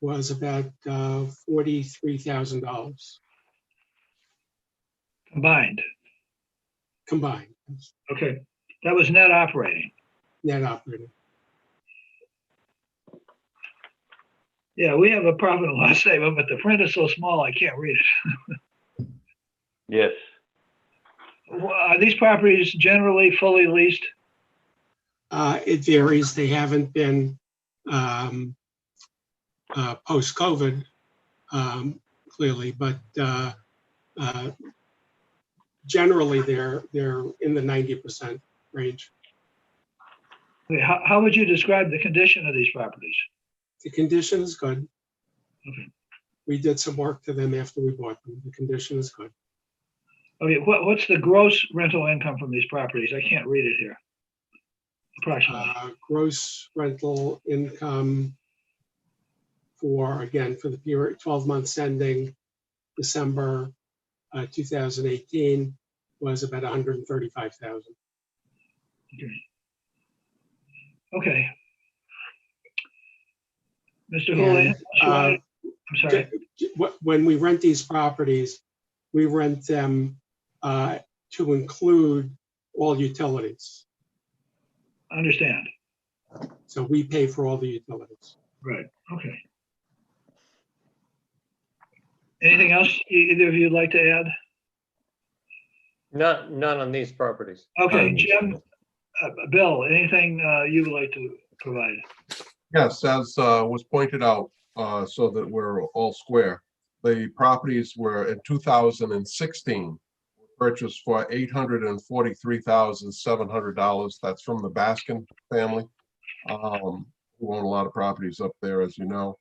was about $43,000 Combined. combined. Okay. That was net operating. Net operating. Yeah, we have a profit and loss statement, but the print is so small I can't read it. Yes. Are these properties generally fully leased? It varies. They haven't been post-COVID, clearly, but generally they're in the 90% range. Okay, how would you describe the condition of these properties? The condition is good. Okay. We did some work to them after we bought them. The condition is good. Okay, what's the gross rental income from these properties? I can't read it here. Approximately. Gross rental income for the period 12 months ending December 2018 was about $135,000. Okay. Mr. Houlihan, I'm sorry. When we rent these properties, we rent them to include all utilities. Understand. So we pay for all the utilities. Right. Okay. Anything else either of you would like to add? None on these properties. Okay, Jim, Bill, anything you would like to provide? Yes, as was pointed out, so that we're all square. The properties were in 2016 purchased for $843,700. That's from the Baskin family, who own a lot of properties up there, as you know.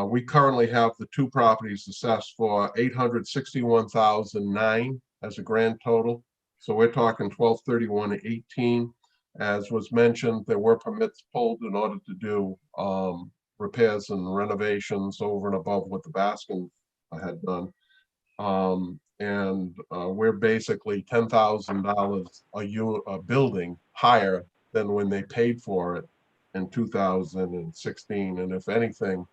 We currently have the two properties assessed for $861,009 as a grand total. So we're talking 12/31/18. As was mentioned, there were permits pulled in order to do repairs and renovations over and above what the Baskin had done. We're basically $10,000 a building higher than when they paid for it in 2016. And if anything,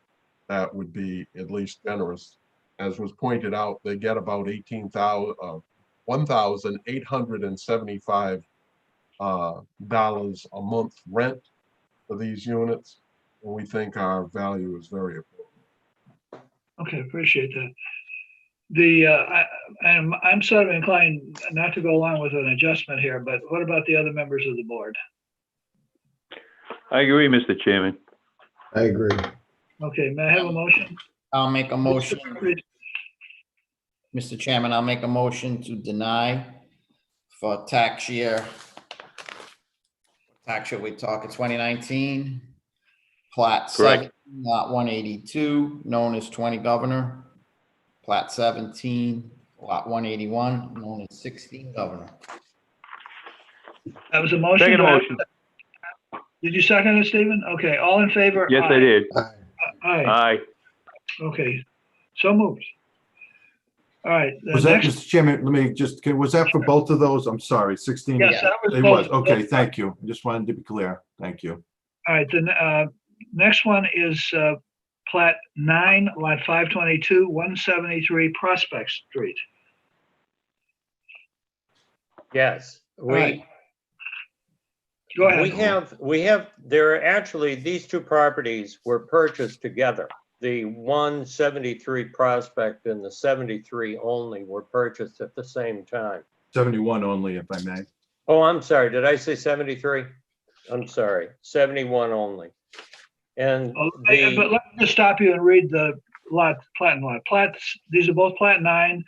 that would be at least generous. As was pointed out, they get about $1,875 a month rent for these units. And we think our value is very important. Okay, appreciate that. I'm sort of inclined not to go along with an adjustment here, but what about the other members of the board? I agree, Mr. Chairman. I agree. Okay, may I have a motion? I'll make a motion. Mr. Chairman, I'll make a motion to deny for tax year we talk at 2019. Plat 7, lot 182, known as 20 Governor. Plat 17, lot 181, known as 16 Governor. That was a motion. Second motion. Did you second it, Stephen? Okay, all in favor? Yes, Aye. I did. Aye. Aye. Okay, so moved. All right. Was that, Mr. Chairman, let me just, was that for both of those? I'm sorry, 16? Yes, that was It both. was, okay, thank you. Just wanted to be clear. Thank you. All right, the next one is Plat 9, Lot 522, 173 Prospect Street. Yes, right. Go ahead. we have, there are actually, these two properties were purchased together. The 173 Prospect and the 73 only were purchased at the same time. 71 only, if I may. Oh, I'm sorry. Did I say 73? I'm sorry. 71 only. And but let me just stop you and read the plat and lot. These are both Plat 9,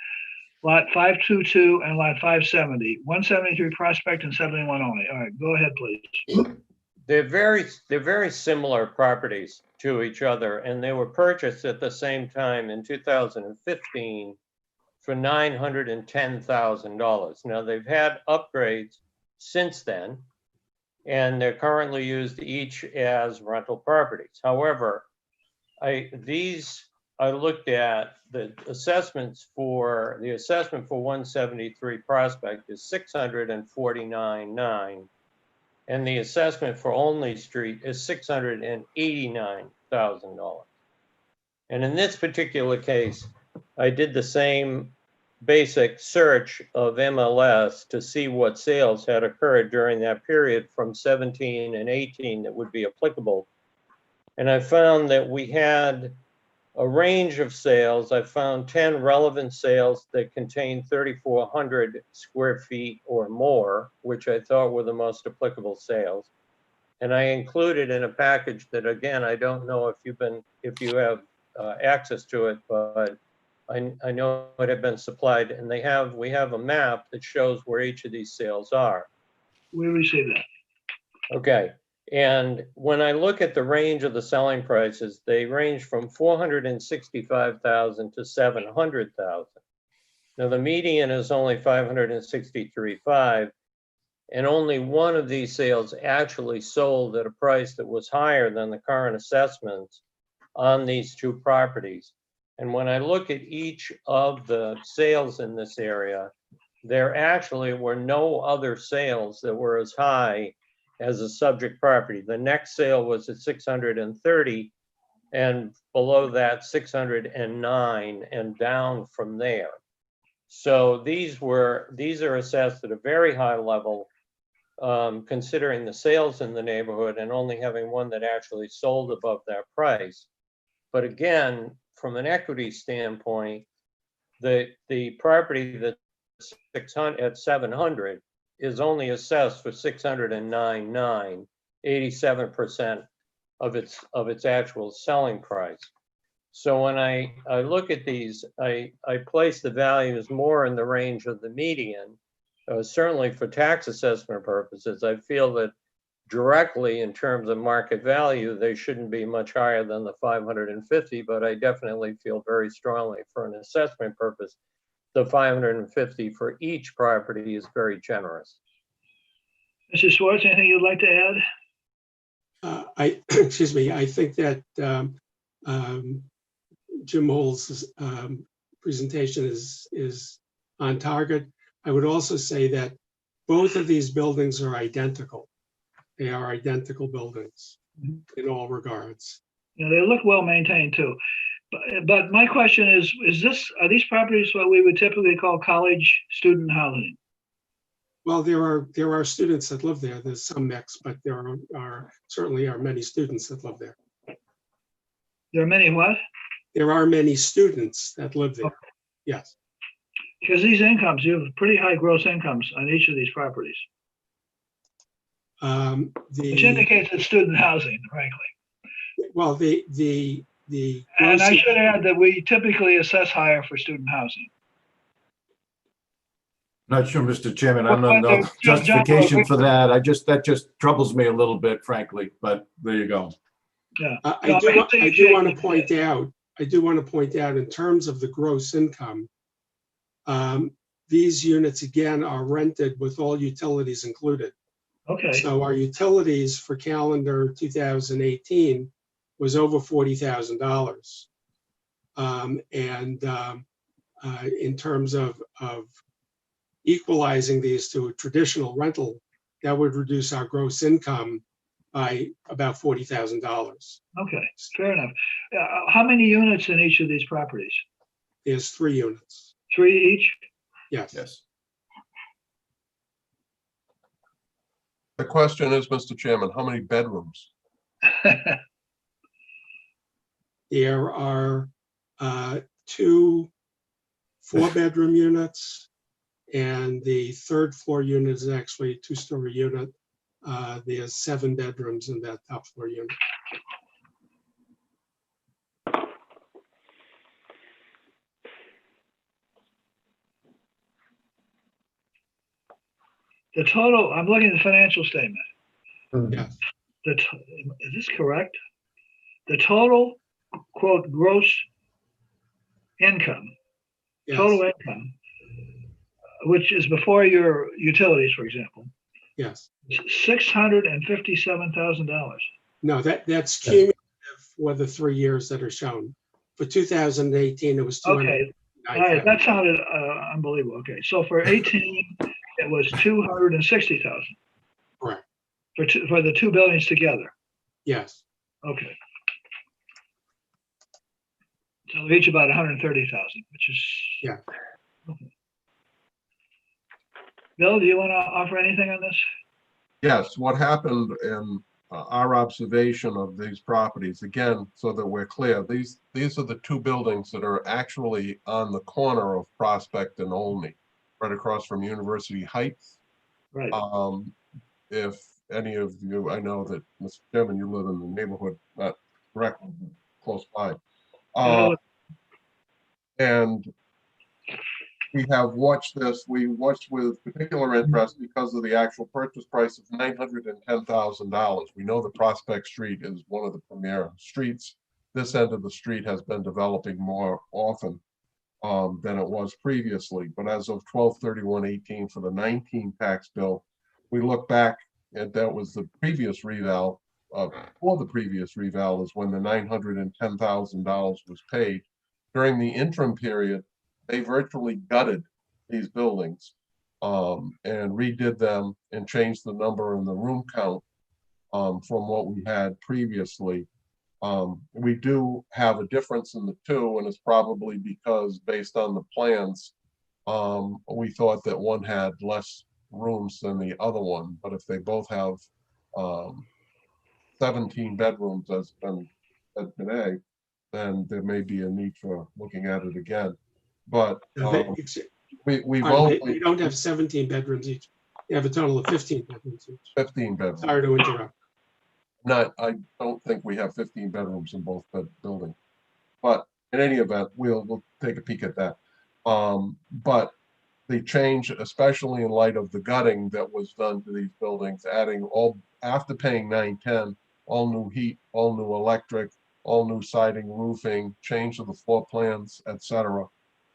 Lot 522 and Lot 570. 173 Prospect and 71 only. All right, go ahead, please. they're very similar properties to each other, and they were purchased at the same time in 2015 for $910,000. Now they've had upgrades since then, and they're currently used each as rental properties. However, I looked at the assessment for 173 Prospect is $649,900, and the assessment for Olney Street is $689,000. And in this particular case, I did the same basic search of MLS to see what sales had occurred during that period from 17 and 18 that would be applicable. And I found that we had a range of sales. I found 10 relevant sales that contained 3,400 square feet or more, which I thought were the most applicable sales. And I included in a package that, again, I don't know if you have access to it, but I know it had been supplied, and we have a map that shows where each of these sales are. Where we see that? Okay. And when I look at the range of the selling prices, they range from $465,000 to $700,000. Now the median is only $563,500, and only one of these sales actually sold at a price that was higher than the current assessments on these two properties. And when I look at each of the sales in this area, there actually were no other sales that were as high as a subject property. The next sale was at 630, and below that 609, and down from there. So these are assessed at a very high level, considering the sales in the neighborhood and only having one that actually sold above that price. But again, from an equity standpoint, the property that's at 700 is only assessed for 609,900, 87% of its actual selling price. So when I look at these, I place the values more in the range of the median. Certainly for tax assessment purposes, I feel that directly in terms of market value, they shouldn't be much higher than the 550, but I definitely feel very strongly for an assessment purpose, the 550 for each property is very generous. Mr. Schwartz, anything you'd like to add? Excuse me, I think that Jim Hull's presentation is on target. I would also say that both of these buildings are identical. They are identical buildings in all regards. You know, they look well maintained too. But my question is are these properties what we would typically call college student housing? Well, there are students that live there. There's some mix, but there are certainly are many students that live there. There are many what? There are many students that live there. Okay. Yes. Because these incomes, you have pretty high gross incomes on each of these properties. Which indicates it's student housing, frankly. Well, and I should add that we typically assess higher for student housing. Not sure, Mr. Chairman, I'm not no justification for that. That just troubles me a little bit, frankly, but there you go. Yeah. I do want to point out in terms of the gross income, these units again are rented with all utilities included. Okay. So our utilities for calendar 2018 was over $40,000. In terms of equalizing these to a traditional rental, that would reduce our gross income by about $40,000. Okay, fair enough. How many units in each of these properties? There's 3 units. 3 each? Yes. Yes. The question is, Mr. Chairman, how many bedrooms? There are 2 4-bedroom units, and the 3rd floor unit is actually a 2-story unit. There's 7 bedrooms in that top floor unit. The total, I'm looking at the financial statement. Yes. Is this correct? The total, quote, gross income, Yes. total income, which is before your utilities, for example. Yes. $657,000. No, that's cumulative for the 3 years that are shown. For 2018, it was 200. Okay. All right, that sounded unbelievable. Okay, so for 18, it was 260,000. Correct. For the 2 buildings together. Yes. Okay. So each about 130,000, which is yeah. Okay. Bill, do you want to offer anything on this? Yes, what happened in our observation of these properties, again, so that we're clear, these are the 2 buildings that are actually on the corner of Prospect and Olney, right across from University Heights. Right. If any of you, I know that, Mr. Chairman, you live in the neighborhood, not directly close by. And we have watched this, we watched with particular interest because of the actual purchase price of $910,000. We know that Prospect Street is one of the premier streets. This end of the street has been developing more often than it was previously. But as of 12/31/18 for the 19 tax bill, we look back and that was the previous reval, for the previous reval is when the $910,000 was paid. During the interim period, they virtually gutted these buildings and redid them and changed the number and the room count from what we had previously. We do have a difference in the 2, and it's probably because based on the plans, we thought that one had less rooms than the other one, but if they both have 17 bedrooms as been said today, then there may be a need for looking at it again. But we don't have 17 bedrooms each. They have a total of 15 bedrooms each. 15 bedrooms. Sorry to interrupt. I don't think we have 15 bedrooms in both buildings. But in any event, we'll take a peek at that. But the change, especially in light of the gutting that was done to these buildings, adding all, after paying 910, all new heat, all new electric, all new siding, roofing, change of the floor plans, etc.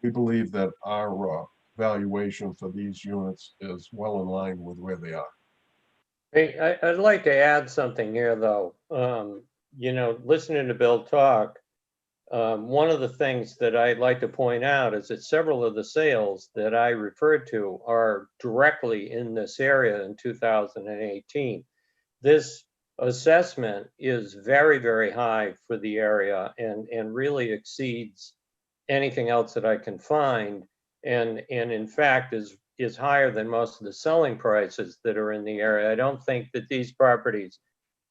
We believe that our valuation for these units is well in line with where they are. Hey, I'd like to add something here, though. You know, listening to Bill talk, one of the things that I'd like to point out is that several of the sales that I referred to are directly in this area in 2018. This assessment is very, very high for the area and really exceeds anything else that I can find. And in fact is higher than most of the selling prices that are in the area. I don't think that these properties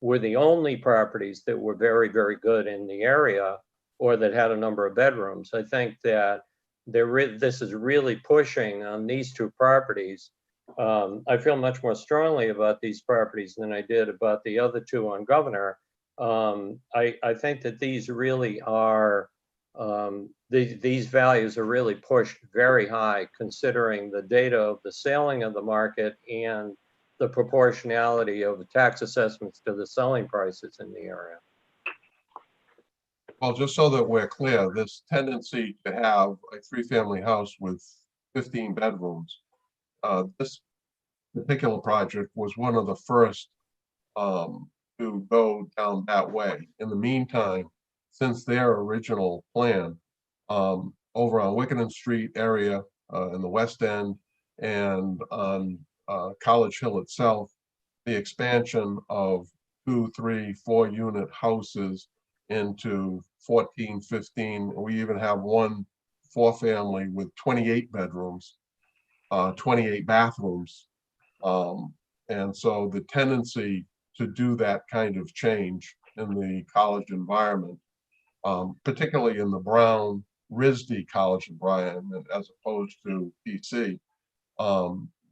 were the only properties that were very, very good in the area or that had a number of bedrooms. I think that this is really pushing on these two properties. I feel much more strongly about these properties than I did about the other two on Governor. I think that these really are, these values are really pushed very high considering the data of the selling of the market and the proportionality of the tax assessments to the selling prices in the area. Well, just so that we're clear, this tendency to have a three-family house with 15 bedrooms, this particular project was one of the first to go down that way. In the meantime, since their original plan, over on Wickedon Street area in the West End and on College Hill itself, the expansion of 2, 3, 4 unit houses into 14, 15. We even have one 4-family with 28 bedrooms, 28 bathrooms. And so the tendency to do that kind of change in the college environment, particularly in the Brown RISD college environment as opposed to PC,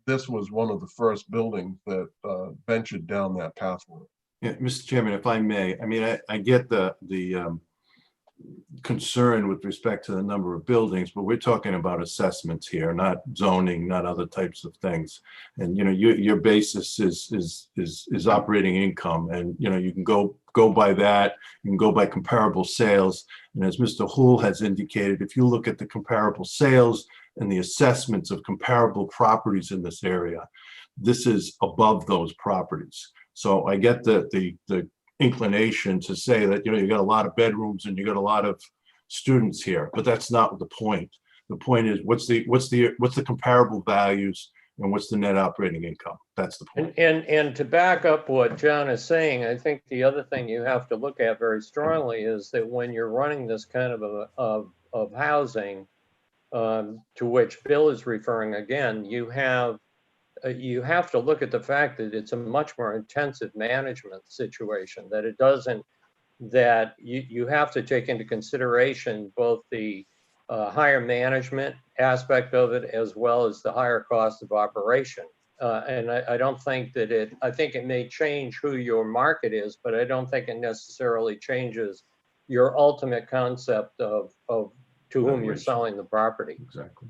this was one of the first buildings that ventured down that pathway. Yeah, Mr. Chairman, if I may, I mean, I get the concern with respect to the number of buildings, but we're talking about assessments here, not zoning, not other types of things. And you know, your basis is operating income, and you know, you can go by that. You can go by comparable sales. And as Mr. Hool has indicated, if you look at the comparable sales and the assessments of comparable properties in this area, this is above those properties. So I get the inclination to say that, you know, you got a lot of bedrooms and you got a lot of students here, but that's not the point. The point is what's the comparable values and what's the net operating income? That's the point. And to back up what John is saying, I think the other thing you have to look at very strongly is that when you're running this kind of housing, to which Bill is referring again, you have to look at the fact that it's a much more intensive management situation, that it doesn't, that you have to take into consideration both the higher management aspect of it as well as the higher cost of operation. And I don't think that I think it may change who your market is, but I don't think it necessarily changes your ultimate concept of to whom you're selling the property. Exactly.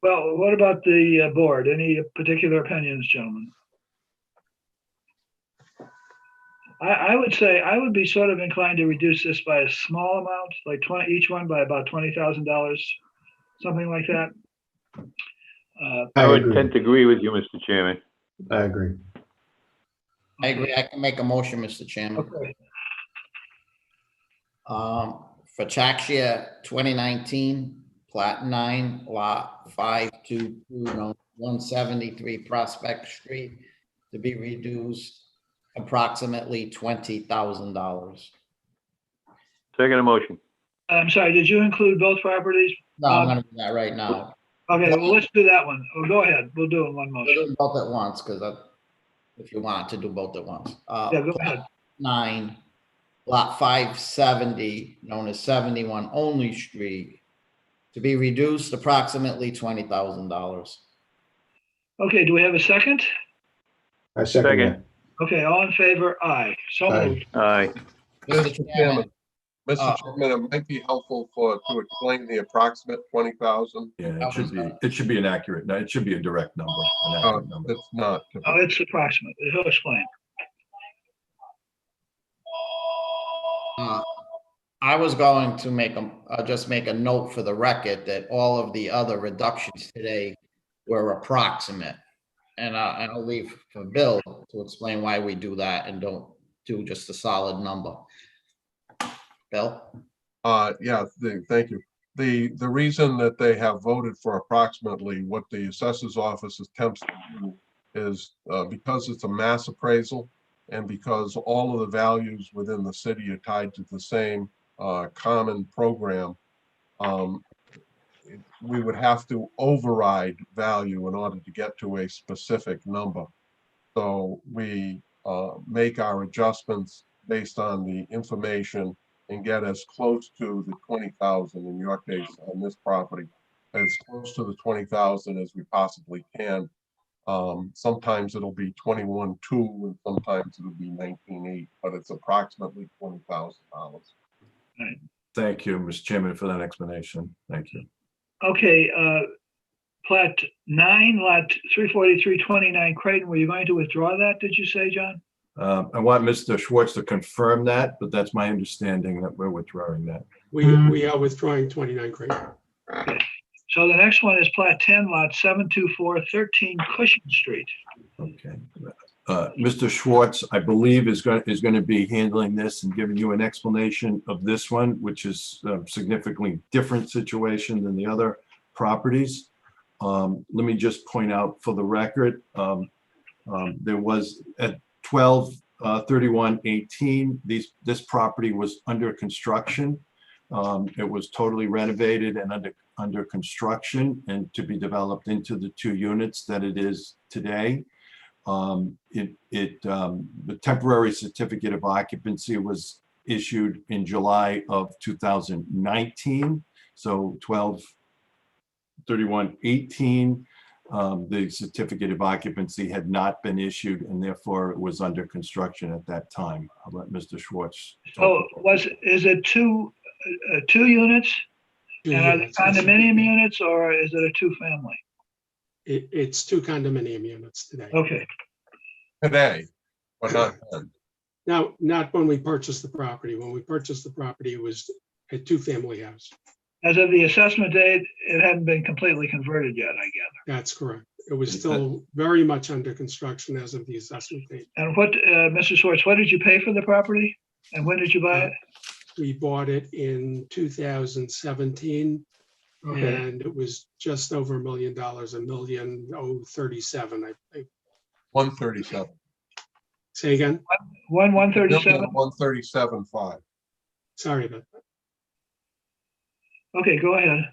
Well, what about the board? Any particular opinions, gentlemen? I would say I would be sort of inclined to reduce this by a small amount, like each one by about $20,000, something like that. I would tend to agree with you, Mr. Chairman. I agree. I agree. I can make a motion, Mr. Chairman. Okay. For tax year 2019, Plat 9, Lot 522, 173 Prospect Street, to be reduced approximately $20,000. Second motion. I'm sorry, did you include both properties? No, I'm going to do that right now. Okay, well, let's do that one. Oh, go ahead. We'll do it in one motion. We'll do both at once, because if you want to do both at once. Yeah, go ahead. 9, Lot 570, known as 71 Only Street, to be reduced approximately $20,000. Okay, do we have a second? I second. Okay, all in favor? Aye. So moved. Aye. Mr. Chairman, Mr. Chairman, it might be helpful to explain the approximate 20,000. Yeah, it should be an accurate, no, it should be a direct number, an accurate number. It's not. Oh, it's approximate. He'll explain. I was going to just make a note for the record that all of the other reductions today were approximate. And I'll leave for Bill to explain why we do that and don't do just a solid number. Bill? Yeah, thank you. The reason that they have voted for approximately what the assessor's office attempts to do is because it's a mass appraisal and because all of the values within the city are tied to the same common program. We would have to override value in order to get to a specific number. So we make our adjustments based on the information and get as close to the 20,000 in your case on this property, as close to the 20,000 as we possibly can. Sometimes it'll be 21.2 and sometimes it'll be 19.8, but it's approximately $20,000. Right. Thank you, Mr. Chairman, for that explanation. Thank you. Okay, plat 9, lot 34329 Creighton, were you going to withdraw that, did you say, John? I want Mr. Schwartz to confirm that, but that's my understanding that we're withdrawing that. We are withdrawing 29 Creighton. Okay. So the next one is plat 10, lot 72413 Cushing Street. Okay. Mr. Schwartz, I believe is going to be handling this and giving you an explanation of this one, which is a significantly different situation than the other properties. Let me just point out for the record, there was at 12/31/18, this property was under construction. It was totally renovated and under construction and to be developed into the 2 units that it is today. The temporary certificate of occupancy was issued in July of 2019. So 12/31/18, the certificate of occupancy had not been issued and therefore it was under construction at that time. I'll let Mr. Schwartz. So is it two units? And are they condominium units or is it a 2-family? It's 2 condominium units today. Okay. Today, but not then. Now, not when we purchased the property. When we purchased the property, it was a 2-family house. As of the assessment date, it hadn't been completely converted yet, I gather. That's correct. It was still very much under construction as of the assessment date. And what, Mr. Schwartz, what did you pay for the property? And when did you buy it? We bought it in 2017. Okay. And it was just over $1 million, $1,037,000, I think. 137. Say again? 137? 137.5. Sorry about that. Okay, go ahead.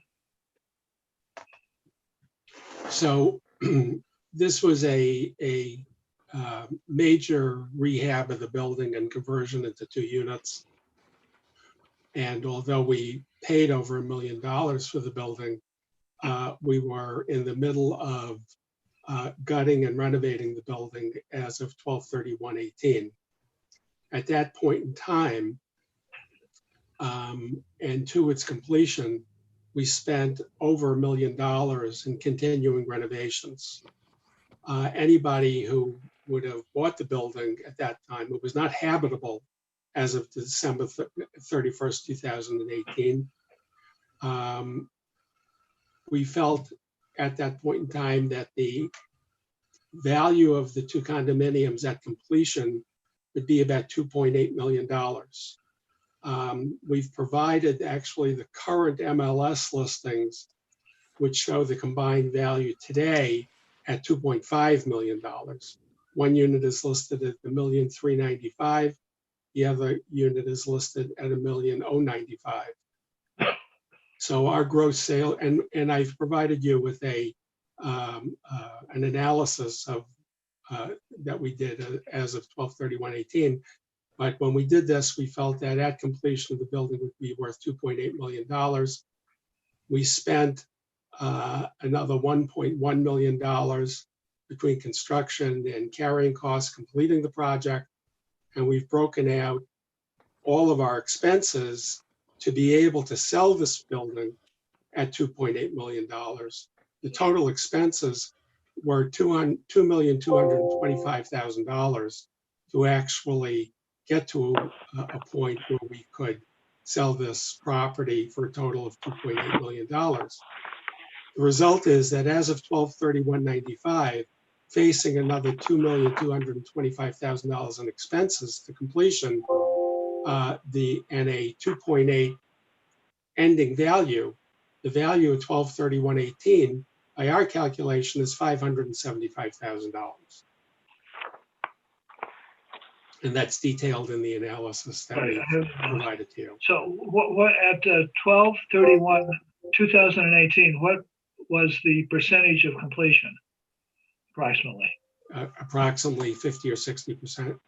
So this was a major rehab of the building and conversion into 2 units. And although we paid over $1 million for the building, we were in the middle of gutting and renovating the building as of 12/31/18. At that point in time, and to its completion, we spent over $1 million in continuing renovations. Anybody who would have bought the building at that time, it was not habitable as of December 31st, 2018. We felt at that point in time that the value of the 2 condominiums at completion would be about $2.8 million. We've provided actually the current MLS listings, which show the combined value today at $2.5 million. One unit is listed at $1,395,000. The other unit is listed at $1,095,000. So our gross sale, and I've provided you with an analysis of that we did as of 12/31/18. But when we did this, we felt that at completion of the building would be worth $2.8 million. We spent another $1.1 million between construction and carrying costs completing the project. And we've broken out all of our expenses to be able to sell this building at $2.8 million. The total expenses were $2,225,000 to actually get to a point where we could sell this property for a total of $2.8 million. The result is that as of 12/31/95, facing another $2,225,000 in expenses to completion, and a 2.8 ending value, the value of 12/31/18 by our calculation is $575,000. And that's detailed in the analysis that we provided to you. So what at 12/31/2018, what was the percentage of completion approximately? Approximately 50 or 60%.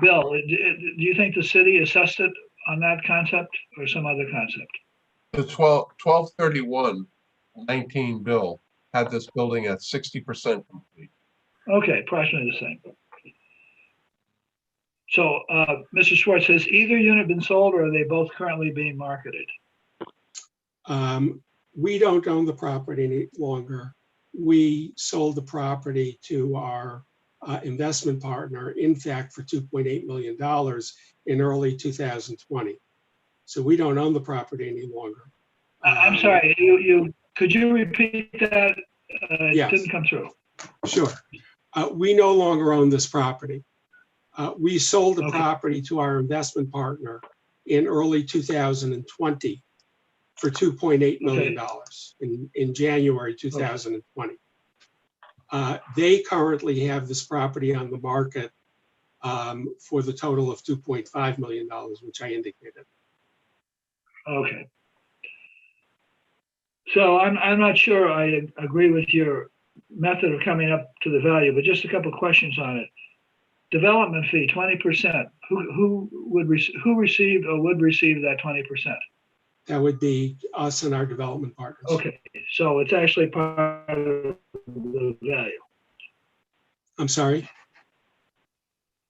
Bill, do you think the city assessed it on that concept or some other concept? The 12/31/19 bill had this building at 60% complete. Okay, approximately the same. So, Mr. Schwartz, has either unit been sold or are they both currently being marketed? We don't own the property any longer. We sold the property to our investment partner, in fact, for $2.8 million in early 2020. So we don't own the property any longer. I'm sorry, could you repeat that? Yes. It didn't come through. Sure. We no longer own this property. We sold the property to our investment partner in early 2020 for $2.8 million in January 2020. They currently have this property on the market for the total of $2.5 million, which I indicated. Okay. So I'm not sure I agree with your method of coming up to the value, but just a couple of questions on it. Development fee, 20%. Who received or would receive that 20%? That would be us and our development partners. Okay, so it's actually part of the value. I'm sorry.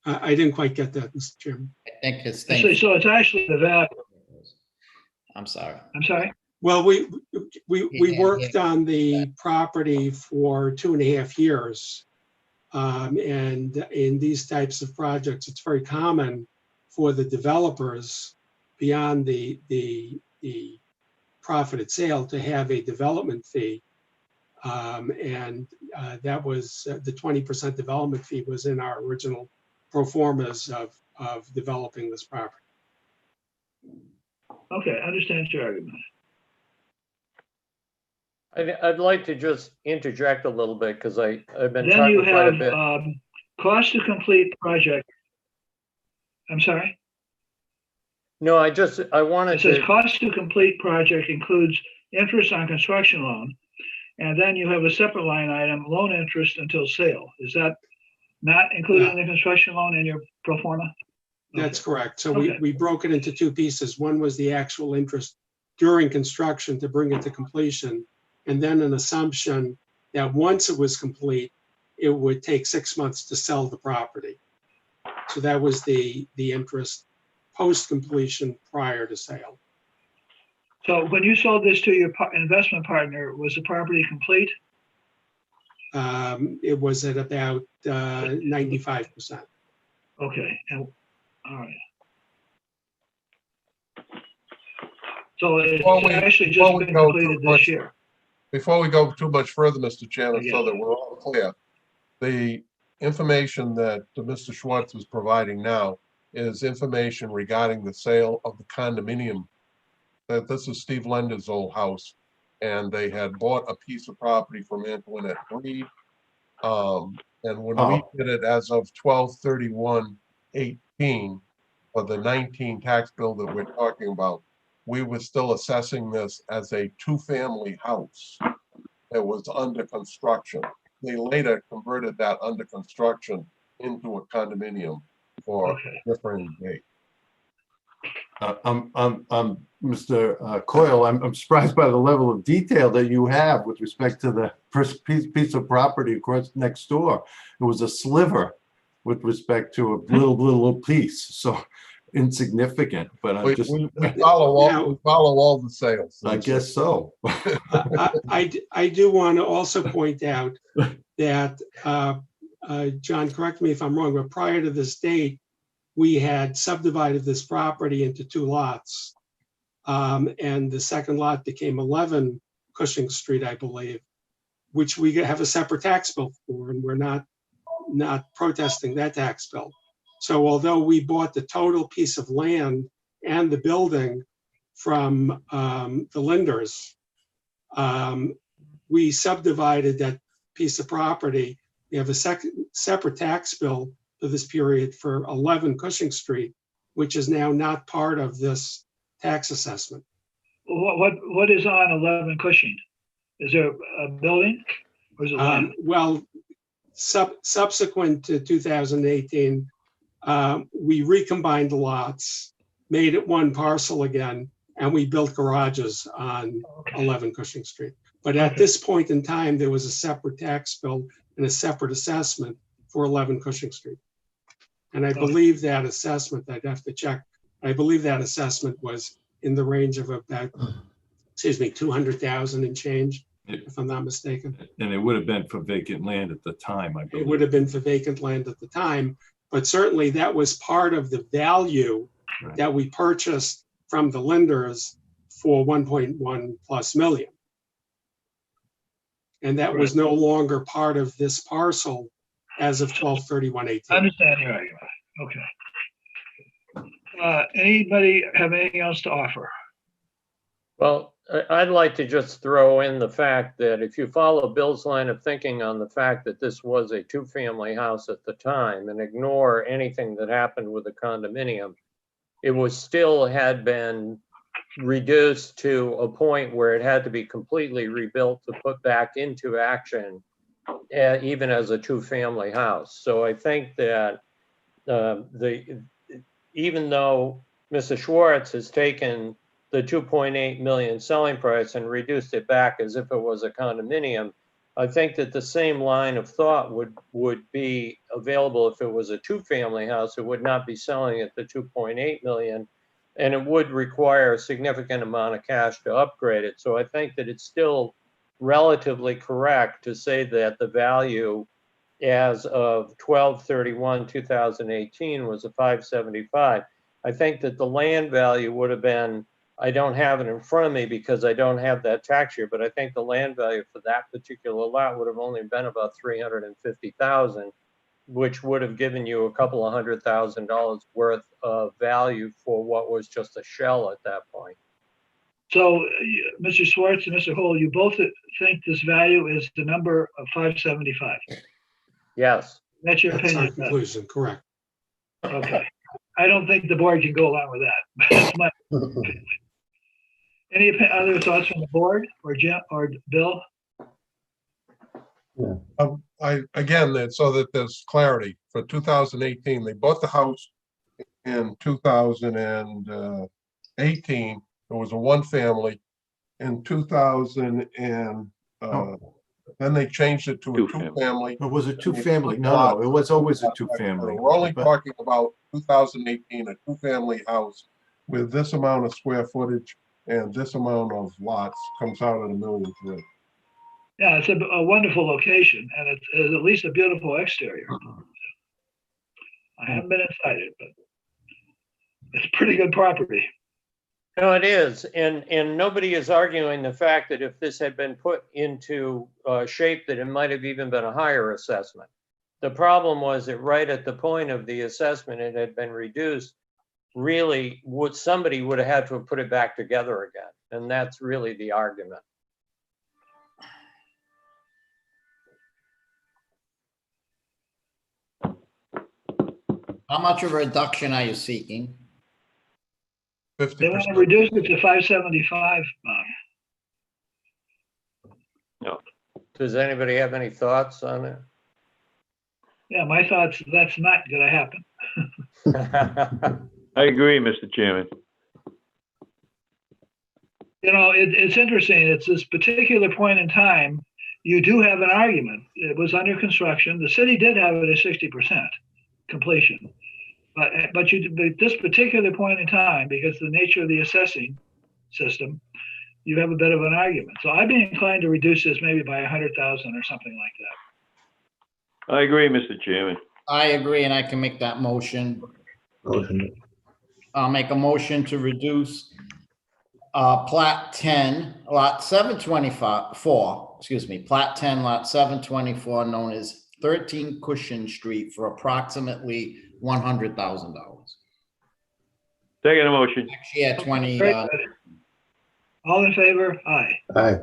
I didn't quite get that, Mr. Chairman. I think it's So it's actually the value. I'm sorry. I'm sorry. Well, we worked on the property for 2.5 years. And in these types of projects, it's very common for the developers beyond the profited sale to have a development fee. That was the 20% development fee was in our original pro formas of developing this property. Okay, I understand your argument. I'd like to just interject a little bit because I've been Then talking you quite a have bit. cost to complete project. I'm sorry. No, I wanted It says to. cost to complete project includes interest on construction loan, and then you have a separate line item, loan interest until sale. Is that not included in the construction loan in your pro forma? That's correct. So we broke it into two pieces. One was the actual interest during construction to bring it to completion, and then an assumption that once it was complete, it would take 6 months to sell the property. So that was the interest post-completion prior to sale. So when you sold this to your investment partner, was the property complete? It was at about 95%. Okay, all right. So it's actually just been completed this year. Before we go too much further, Mr. Chairman, so that we're all clear, the information that Mr. Schwartz is providing now is information regarding the sale of the condominium. That this is Steve Lender's old house, and they had bought a piece of property from Antoinette Reed. And when we did it as of 12/31/18 for the 19 tax bill that we're talking about, we were still assessing this as a two-family house that was under construction. They later converted that under construction into a condominium for different date. Mr. Coyle, I'm surprised by the level of detail that you have with respect to the first piece of property across next door. It was a sliver with respect to a little piece. So insignificant, but I'm We, just, we follow all the sales. I guess so. I do want to also point out that, John, correct me if I'm wrong, but prior to this date, we had subdivided this property into 2 lots. And the second lot became 11 Cushing Street, I believe, which we have a separate tax bill for, and we're not protesting that tax bill. So although we bought the total piece of land and the building from the lenders, we subdivided that piece of property. We have a separate tax bill for this period for 11 Cushing Street, which is now not part of this tax assessment. What is on 11 Cushing? Is there a building or is it land? Well, subsequent to 2018, we recombined the lots, made it one parcel again, and we built garages on 11 Cushing Street. But at this point in time, there was a separate tax bill and a separate assessment for 11 Cushing Street. And I believe that assessment, I'd have to check, I believe that assessment was in the range of about, 200,000 and change, if I'm not mistaken. And it would have been for vacant land at the time, I believe. It would have been for vacant land at the time, but certainly that was part of the value that we purchased from the lenders for 1.1 plus million. And that was no longer part of this parcel as of 12/31/18. I understand your argument. Okay. Anybody have anything else to offer? Well, I'd like to just throw in the fact that if you follow Bill's line of thinking on the fact that this was a 2-family house at the time and ignore anything that happened with the condominium, it was still had been reduced to a point where it had to be completely rebuilt to put back into action, even as a 2-family house. So I think that even though Mr. Schwartz has taken the 2.8 million selling price and reduced it back as if it was a condominium, I think that the same line of thought would be available if it was a 2-family house. It would not be selling at the 2.8 million, and it would require a significant amount of cash to upgrade it. So I think that it's still relatively correct to say that the value as of 12/31/2018 was a 575. I think that the land value would have been, I don't have it in front of me because I don't have that tax year, but I think the land value for that particular lot would have only been about 350,000, which would have given you a couple of $100,000 worth of value for what was just a shell at that point. So, Mr. Schwartz and Mr. Hull, you both think this value is the number of 575? Yes. That's your That's our opinion? conclusion, correct. Okay. I don't think the board can go along with that. That's my. Any other thoughts from the board or Jim or Bill? Again, so that there's clarity, for 2018, they bought the house in 2018. It was a 1-family. In 2000 and then they changed it to a 2-family. It was a 2-family. No, it was always a 2-family. We're only talking about 2018, a 2-family house with this amount of square footage and this amount of lots comes out at $1.3 million. Yeah, it's a wonderful location, and it's at least a beautiful exterior. I haven't been inside it, but it's pretty good property. No, it is. And nobody is arguing the fact that if this had been put into shape, that it might have even been a higher assessment. The problem was that right at the point of the assessment, it had been reduced. Really, somebody would have had to have put it back together again. And that's really the argument. How much of a reduction are you seeking? 50%. They want to reduce it to 575. No. Does anybody have any thoughts on it? Yeah, my thoughts, that's not going to happen. I agree, Mr. Chairman. You know, it's interesting. It's this particular point in time, you do have an argument. It was under construction. The city did have it at 60% completion. But at this particular point in time, because of the nature of the assessing system, you have a bit of an argument. So I'd be inclined to reduce this maybe by 100,000 or something like that. I agree, Mr. Chairman. I agree, and I can make that motion. Motion. I'll make a motion to reduce plat 10, lot 724, excuse me, plat 10, lot 724, known as 13 Cushion Street for approximately $100,000. Second motion. Actually, at 20. All in favor? Aye. Aye.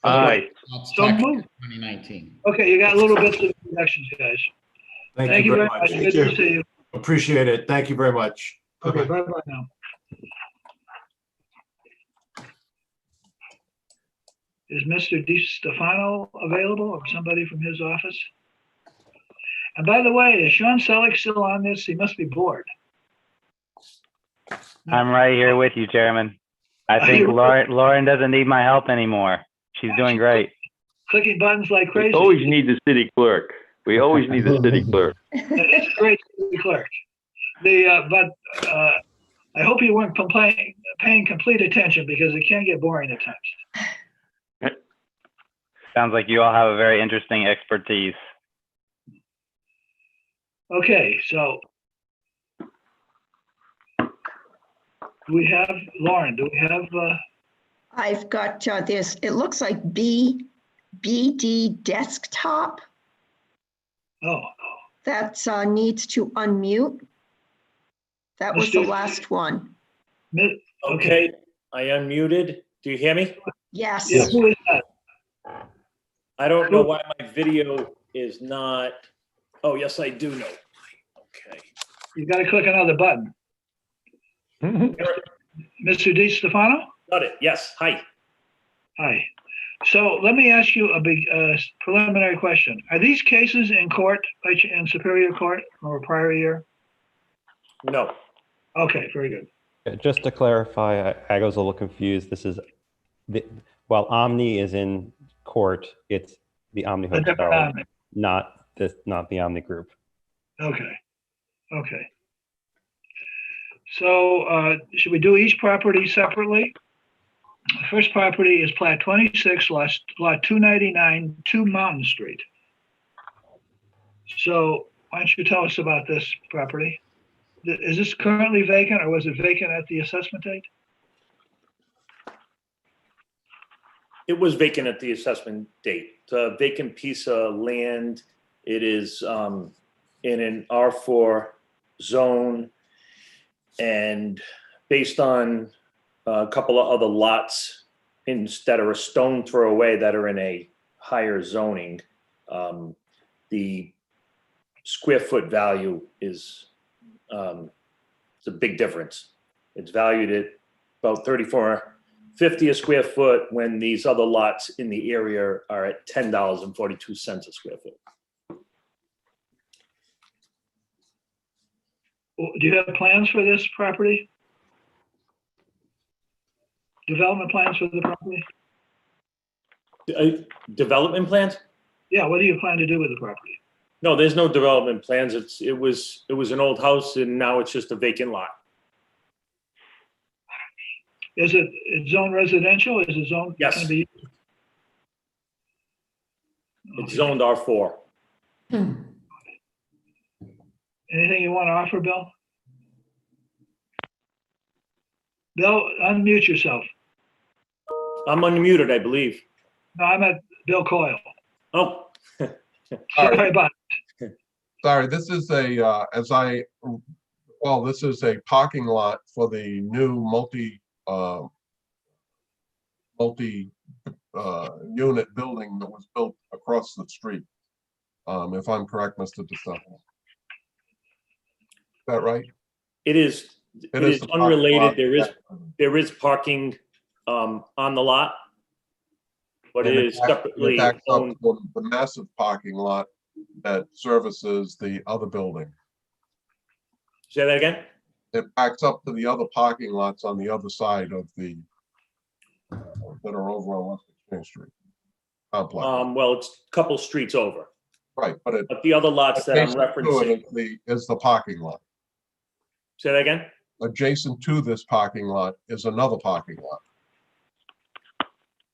Aye. So moved. 2019. Okay, you got little bits of introductions, guys. Thank you very much. Good to see you. Appreciate it. Thank you very much. Okay, bye-bye now. Is Mr. DiStefano available or somebody from his office? And by the way, is Sean Selleck still on this? He must be bored. I'm right here with you, Chairman. I think Lauren doesn't need my help anymore. She's doing great. Clicking buttons like crazy. We always need the city clerk. We always need the city clerk. It's a great city clerk. But I hope you weren't paying complete attention because it can get boring at times. Sounds like you all have a very interesting expertise. Okay, so do we have, Lauren, do we have? I've got this, it looks like BD desktop. Oh. That needs to unmute. That was the last one. Okay, I unmuted. Do you hear me? Yes. Yes. Who is that? I don't know why my video is not. Oh, yes, I do know. Okay. You got to click another button. Mr. DiStefano? Got it. Yes. Hi. Hi. So let me ask you a big preliminary question. Are these cases in court, in Superior Court from a prior year? No. Okay, very good. Just to clarify, I was a little confused. This is, while Omni is in court, it's the Omni A different Hotel, Omni. not the Omni Group. Okay. Okay. So should we do each property separately? The first property is plat 26, lot 299, 2 Mountain Street. So why don't you tell us about this property? Is this currently vacant or was it vacant at the assessment date? It was vacant at the assessment date. It's a vacant piece of land. It is in an R4 zone. And based on a couple of other lots that are a stone throw away that are in a higher zoning, the square foot value is it's a big difference. It's valued at about $34.50 a square foot when these other lots in the area are at $10.42 a square foot. Do you have plans for this property? Development plans for the property? Development plans? Yeah, what do you plan to do with the property? No, there's no development plans. It was an old house and now it's just a vacant lot. Is it zone residential? Is it zone? Yes. Gonna be? It's zoned R4. Anything you want to offer, Bill? Bill, unmute yourself. I'm unmuted, I believe. No, I'm at Bill Coyle. Oh. Sorry about it. Sorry, this is this is a parking lot for the new multi-unit building that was built across the street. If I'm correct, Mr. DeStefano. Is that right? It is unrelated. There is parking on the lot, but it is separately owned. The massive parking lot that services the other building. Say that again? It backs up to the other parking lots on the other side of the that are over on West Exchange Street complex. Well, it's a couple streets over. Right, but the other lots that I'm referencing is the parking lot. Say that again? Adjacent to this parking lot is another parking lot.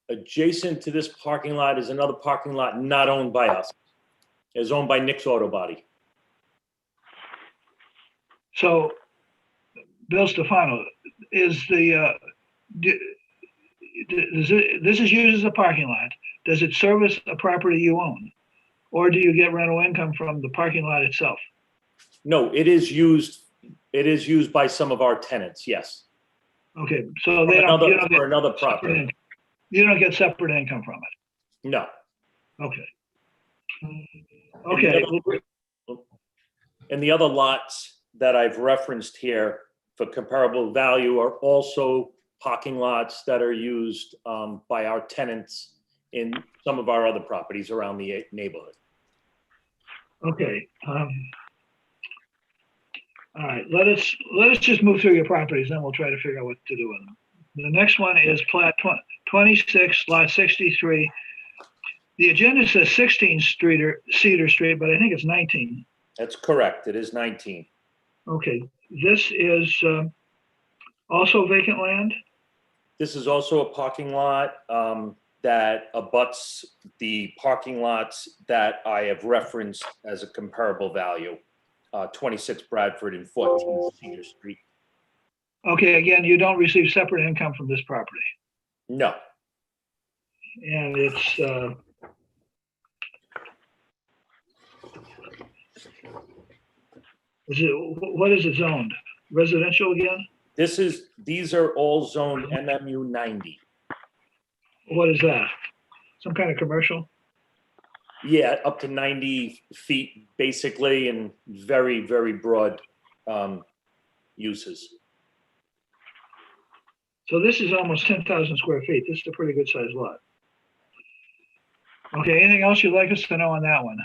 Adjacent to this parking lot is another parking lot not owned by us. It's owned by Nick's Auto Body. So, Bill Stefano, is the, this is used as a parking lot. Does it service a property you own? Or do you get rental income from the parking lot itself? No, it is used by some of our tenants, yes. Okay, so they don't, you don't For get another separate property. income. You don't get separate income from it. No. Okay. And Okay. And the other lots that I've referenced here for comparable value are also parking lots that are used by our tenants in some of our other properties around the neighborhood. Okay. All right, let us just move through your properties, then we'll try to figure out what to do with them. The next one is plat 26, lot 63. The agenda says 16 Cedar Street, but I think it's 19. That's correct. It is 19. Okay, this is also vacant land? This is also a parking lot that abuts the parking lots that I have referenced as a comparable value, 26 Bradford and 14 Cedar Street. Okay, again, you don't receive separate income from this property. No. And it's, what is it zoned? Residential again? These are all zoned MMU 90. What is that? Some kind of commercial? Yeah, up to 90 feet basically, and very, very broad uses. So this is almost 10,000 square feet. This is a pretty good sized lot. Okay, anything else you'd like us to know on that one?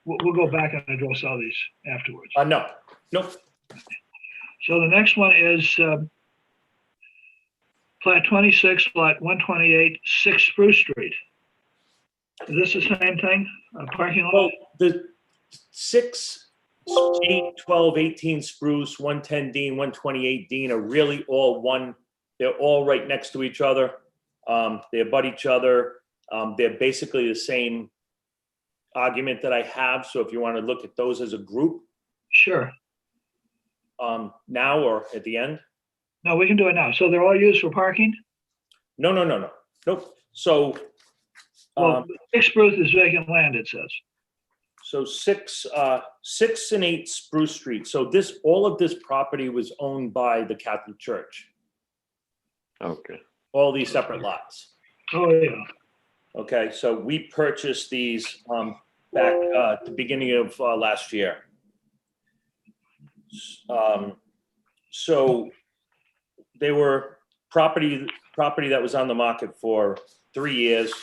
We'll go back and address all these afterwards. No, nope. So the next one is plat 26, lot 128, 6 Spruce Street. Is this the same thing? A parking lot? Well, the 6, 8, 12, 18 Spruce, 110 Dean, 128 Dean are really all one. They're all right next to each other. They abut each other. They're basically the same argument that I have. So if you want to look at those as a group. Sure. Now or at the end? No, we can do it now. So they're all used for parking? No. Nope. So. Well, 6 Spruce is vacant land, it says. So 6 and 8 Spruce Street. So all of this property was owned by the Catholic Church. Okay. All these separate lots. Oh, yeah. Okay, so we purchased these back at the beginning of last year. So they were property that was on the market for 3 years.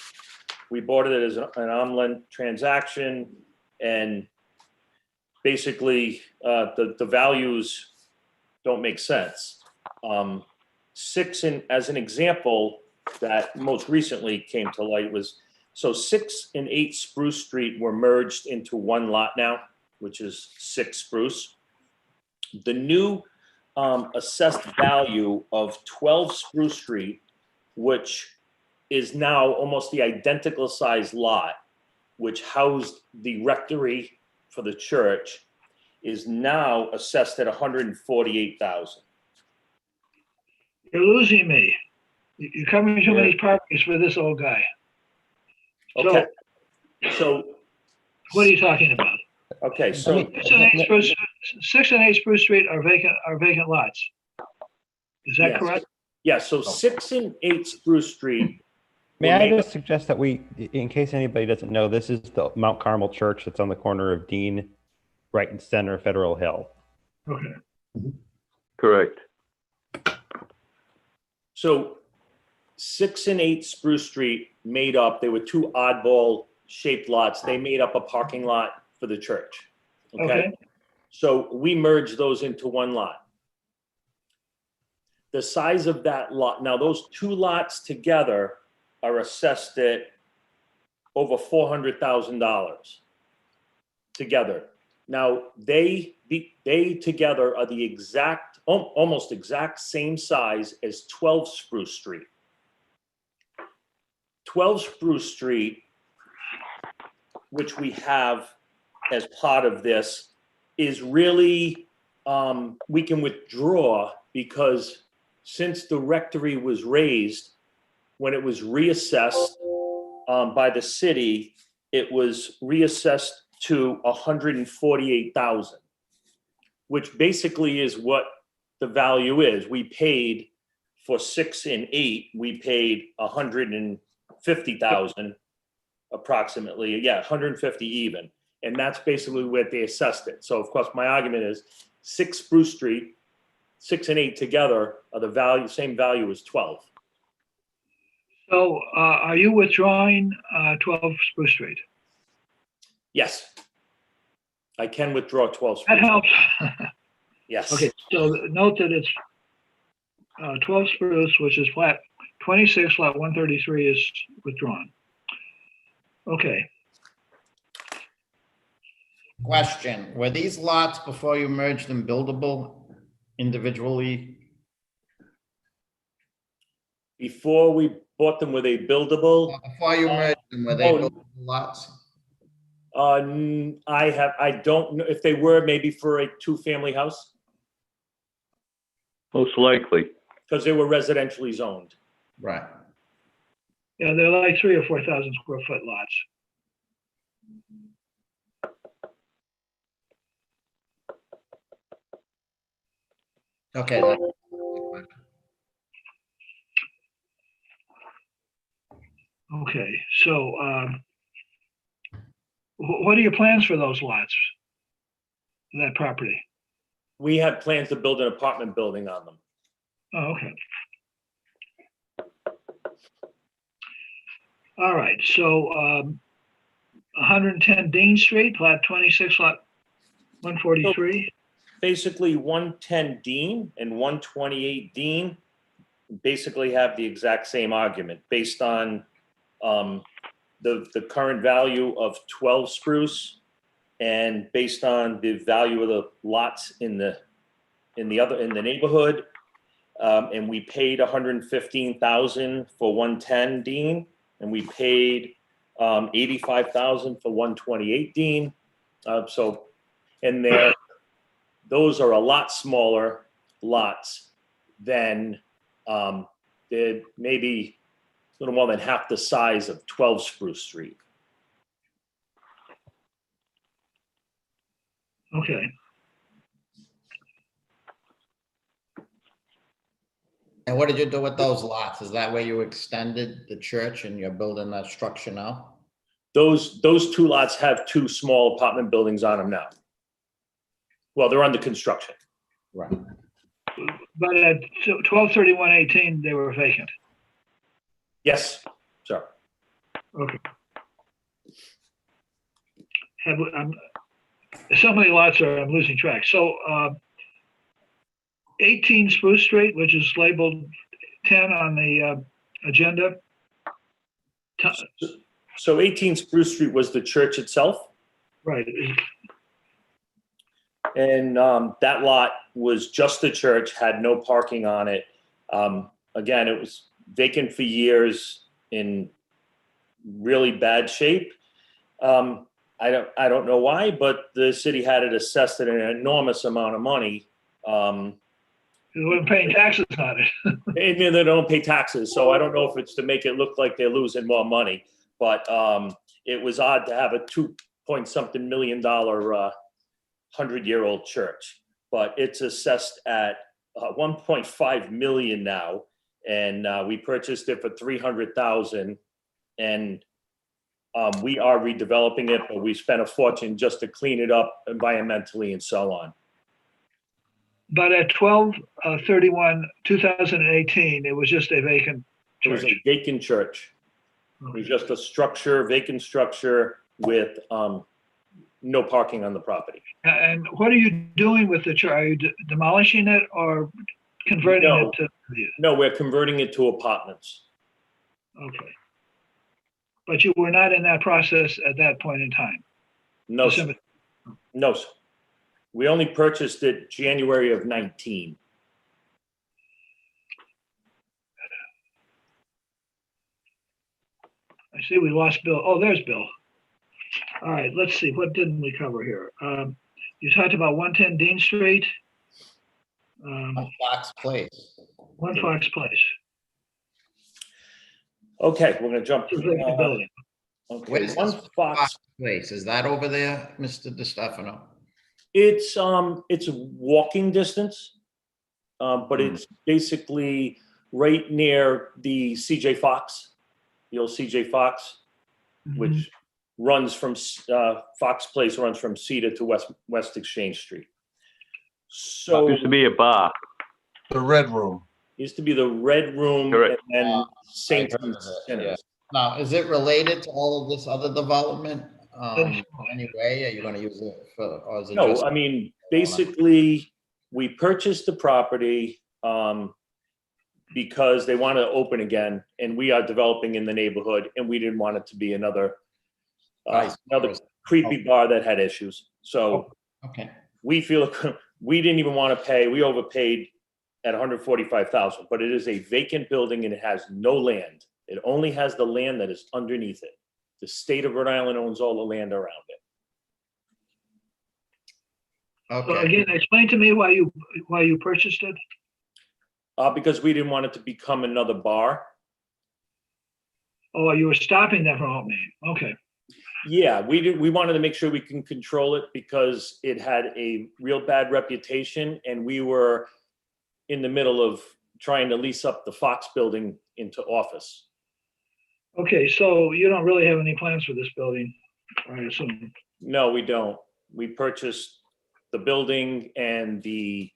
We bought it as an arm's length transaction, and basically the values don't make sense. 6 as an example that most recently came to light was, so 6 and 8 Spruce Street were merged into one lot now, which is 6 Spruce. The new assessed value of 12 Spruce Street, which is now almost the identical size lot, which housed the rectory for the church, is now assessed at $148,000. You're losing me. You're covering too many properties for this old guy. Okay. So what are you talking about? Okay, so 6 and 8 Spruce Street are vacant lots. Is that correct? Yeah, so 6 and 8 Spruce Street. May I just suggest that in case anybody doesn't know, this is the Mount Carmel Church that's on the corner of Dean, right in center of Federal Hill. Okay. Correct. So 6 and 8 Spruce Street made up, they were 2 oddball shaped lots. They made up a parking lot for the church. Okay. So we merged those into one lot. The size of that lot, now those 2 lots together are assessed at over $400,000 together. Now, they together are the exact, almost exact same size as 12 Spruce Street. 12 Spruce Street, which we have as part of this, is really, we can withdraw because since the rectory was raised, when it was reassessed by the city, it was reassessed to 148,000, which basically is what the value is. We paid for 6 and 8, we paid 150,000 approximately. Yeah, 150 even. And that's basically what they assessed it. So of course, my argument is 6 Spruce Street, 6 and 8 together are the value, same value as 12. So are you withdrawing 12 Spruce Street? Yes. I can withdraw 12 Spruce. That helps. Yes. Okay, so note that it's 12 Spruce, which is flat 26, lot 133 is withdrawn. Okay. Question, were these lots before you merged them buildable individually? Before we bought them, were they buildable? Before you merged them, were they buildable lots? I don't know if they were, maybe for a 2-family house, Most likely. because they were residentially zoned. Right. Yeah, they're like 3,000 or 4,000 square foot lots. Okay. Okay, so what are your plans for those lots, that property? We had plans to build an apartment building on them. Oh, okay. All right, so 110 Dean Street, plat 26, lot 143. Basically, 110 Dean and 128 Dean basically have the exact same argument based on the current value of 12 Spruce and based on the value of the lots in the neighborhood. And we paid 115,000 for 110 Dean, and we paid 85,000 for 128 Dean. And those are a lot smaller lots than they're maybe a little more than half the size of 12 Spruce Street. Okay. And what did you do with those lots? Is that where you extended the church and you're building that structure now? Those 2 lots have 2 small apartment buildings on them now. Well, they're under construction. Right. But at 12/31/18, they were vacant. Yes, sir. Okay. So many lots are, I'm losing track. So 18 Spruce Street, which is labeled 10 on the agenda. So 18 Spruce Street was the church itself? Right. And that lot was just the church, had no parking on it. Again, it was vacant for years in really bad shape. I don't know why, but the city had it assessed at an enormous amount of money. They weren't paying taxes on it. And they don't pay taxes, so I don't know if it's to make it look like they're losing more money. But it was odd to have a $2-point-something million 100-year-old church, but it's assessed at 1.5 million now, and we purchased it for 300,000, and we are redeveloping it, but we spent a fortune just to clean it up environmentally and so on. But at 12/31/2018, it was just a vacant church. It was a vacant church. It was just a vacant structure with no parking on the property. And what are you doing with the church? Are you demolishing it or converting it to? No, we're converting it to apartments. Okay. But you were not in that process at that point in time? No, sir. No, sir. We only purchased it January of 19. I see we lost Bill. Oh, there's Bill. All right, let's see. What didn't we cover here? You talked about 110 Dean Street. Fox Place. 1 Fox Place. Okay, we're gonna jump. It's a vacant building. Okay, Where's 1 this Fox. Place? Is that over there, Mr. DeStefano? It's walking distance, but it's basically right near the CJ Fox, the old CJ Fox, which runs from Fox Place runs from Cedar to West Exchange Street. So Used to be a bar. The Red Room. Used to be the Red Room, Correct. and then I St. heard of it, Sinners. yeah. Now, is it related to all of this other development? In any way? Are you going to use it for, or is it No, just? I mean, basically, we purchased the property because they want to open again, and we are developing in the neighborhood, and we didn't want it to be another creepy bar that had issues. So Okay. we feel we didn't even want to pay. We overpaid at $145,000, but it is a vacant building and it has no land. It only has the land that is underneath it. The state of Rhode Island owns all the land around it. Okay. So again, explain to me why you purchased it. Because we didn't want it to become another bar. Oh, you were stopping that from opening. Okay. Yeah, we wanted to make sure we can control it because it had a real bad reputation, and we were in the middle of trying to lease up the Fox building into office. Okay, so you don't really have any plans for this building, I assume. No, we don't. We purchased the building and the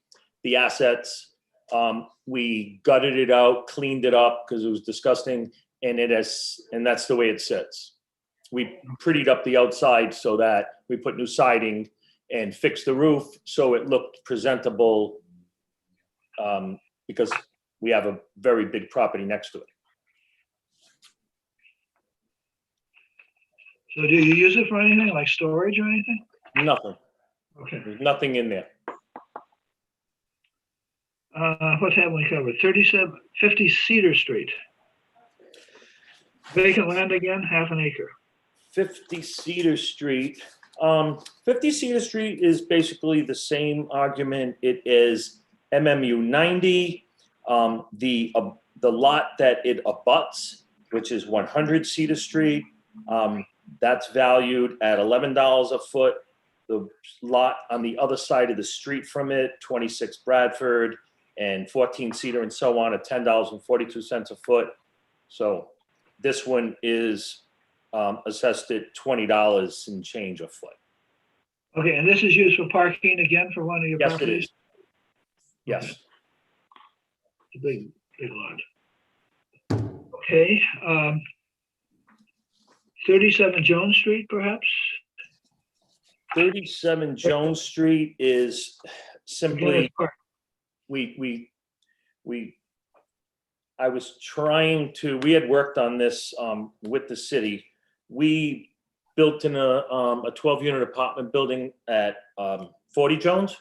assets. We gutted it out, cleaned it up because it was disgusting, and that's the way it sits. We prettied up the outside so that we put new siding and fixed the roof so it looked presentable, because we have a very big property next to it. So do you use it for anything like storage or anything? Nothing. Okay. There's nothing in there. What haven't we covered? 50 Cedar Street. Vacant land again, half an acre. 50 Cedar Street. 50 Cedar Street is basically the same argument. It is MMU 90. The lot that it abuts, which is 100 Cedar Street, that's valued at $11 a foot. The lot on the other side of the street from it, 26 Bradford and 14 Cedar and so on, at $10.42 a foot. So this one is assessed at $20 and change a foot. Okay, and this is used for parking again for one of your Yes, properties? it is. Yes. Okay. It's a big lot. Okay, 37 Jones Street, perhaps? 37 Jones Street is simply, I was trying to, we had worked on this with the city. We built in a 12-unit apartment building at 40 Jones,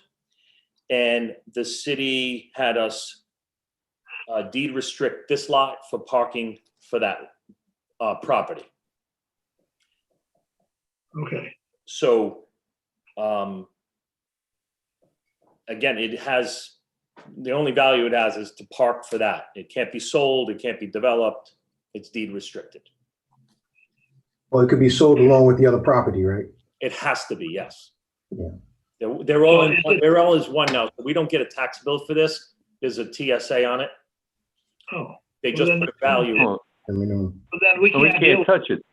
and the city had us deed restrict this lot for parking for that property. Okay. So again, it has, the only value it has is to park for that. It can't be sold, it can't be developed, it's deed restricted. Well, it could be sold along with the other property, right? It has to be, yes. Yeah. They're all they're all as one now. We don't get a tax bill for this. There's a TSA on it. Oh. They just put a value in. But then we We can't deal can't touch it.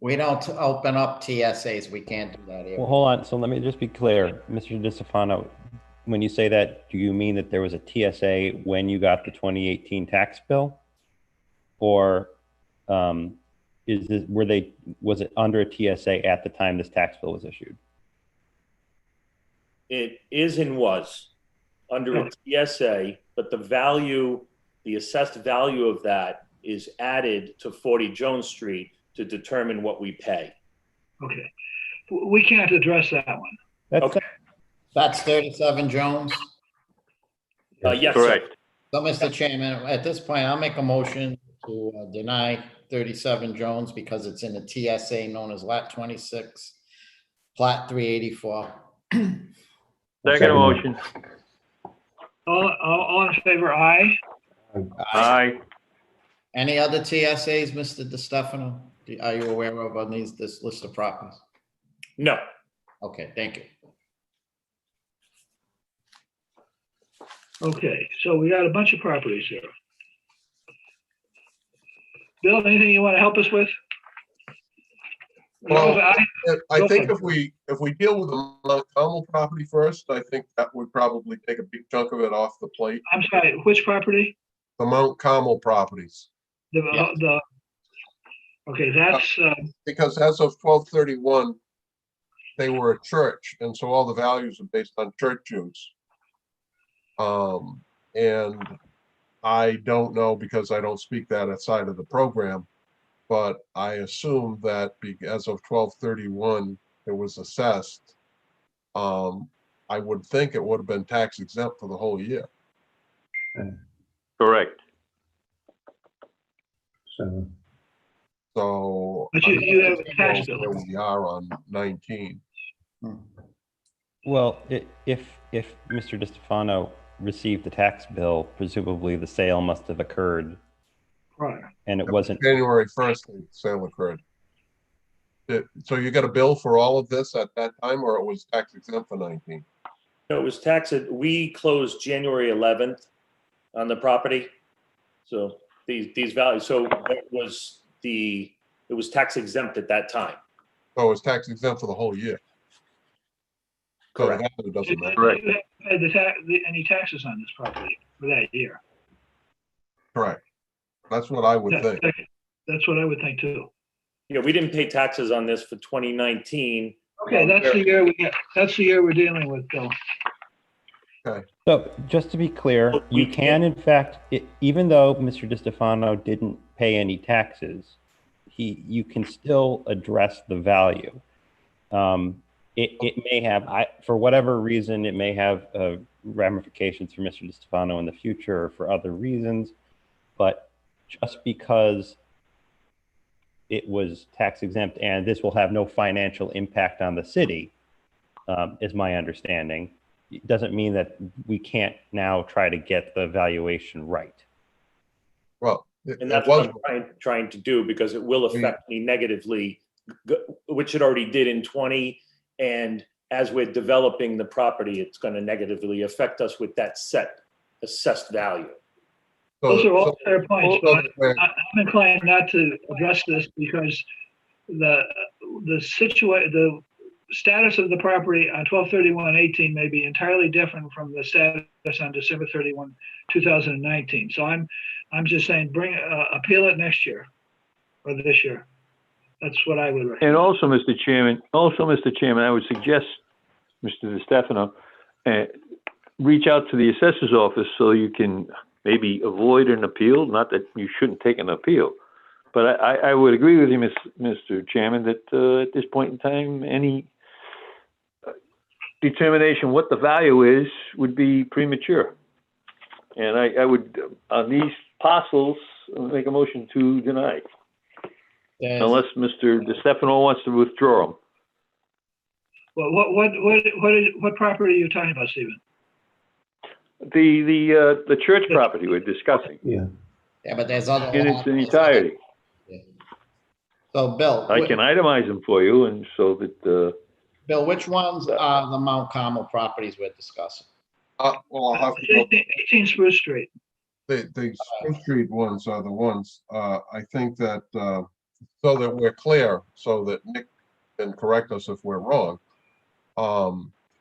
We don't open up TSAs. We can't do that here. Well, hold on. So let me just be clear, Mr. DeStefano, when you say that, do you mean that there was a TSA when you got the 2018 tax bill? Or was it under a TSA at the time this tax bill was issued? It is and was under a TSA, but the assessed value of that is added to 40 Jones Street to determine what we pay. Okay. We can't address that one. Okay. That's 37 Jones. Yes, sir. Correct. So, Mr. Chairman, at this point, I'll make a motion to deny 37 Jones because it's in the TSA known as Lat 26, Plat 384. Second motion. All in favor, aye? Aye. Any other TSAs, Mr. DeStefano? Are you aware of on this list of properties? No. Okay, thank you. Okay, so we got a bunch of properties here. Bill, anything you want to help us with? Well, I Go think ahead. if we deal with the Mount Carmel property first, I think that would probably take a big chunk of it off the plate. I'm sorry, which property? The Mount Carmel properties. Okay, that's, Because as of 12/31, they were a church, and so all the values are based on church use. And I don't know because I don't speak that outside of the program, but I assume that as of 12/31, it was assessed. I would think it would have been tax exempt for the whole year. Correct. So. But you have a tax bill. Where we are on 19. Well, if Mr. DeStefano received the tax bill, presumably the sale must have occurred. Right. And it wasn't. January 1st, the sale occurred. So you got a bill for all of this at that time, or it was tax exempt for 19? No, it was taxed. We closed January 11th on the property. So these values, so it was tax exempt at that time. So it was tax exempt for the whole year. Correct. So that doesn't matter. Correct. You haven't paid any taxes on this property for that year. Correct. That's what I would think. That's what I would think too. Yeah, we didn't pay taxes on this for 2019. Okay, that's the year we're dealing with, Bill. Okay. So just to be clear, you can in fact, even though Mr. DeStefano didn't pay any taxes, you can still address the value. It may have, for whatever reason, it may have ramifications for Mr. DeStefano in the future or for other reasons, but just because it was tax exempt and this will have no financial impact on the city, is my understanding. It doesn't mean that we can't now try to get the valuation right. Well, and that's what I'm trying to do because it will affect me negatively, which it already did in 20. And as we're developing the property, it's going to negatively affect us with that assessed value. Those are all fair points, but I'm inclined not to address this because the status of the property on 12/31/18 may be entirely different from the status on December 31, 2019. So I'm just saying, appeal it next year or this year. That's what I would recommend. And also, Mr. Chairman, I would suggest, Mr. DeStefano, reach out to the assessor's office so you can maybe avoid an appeal. Not that you shouldn't take an appeal, but I would agree with you, Mr. Chairman, that at this point in time, any determination what the value is would be premature. And I would, on these parcels, make a motion to deny. Yes. Unless Mr. DeStefano wants to withdraw them. Well, what property are you talking about, Stephen? The church property we're discussing. Yeah, but there's other. In its entirety. Yeah. So, Bill. I can itemize them for you, and so that. Bill, which ones are the Mount Carmel properties we're discussing? Well, I'll have to go. 18 Spruce Street. The Spruce Street ones are the ones, I think that, so that we're clear, so that Nick can correct us if we're wrong.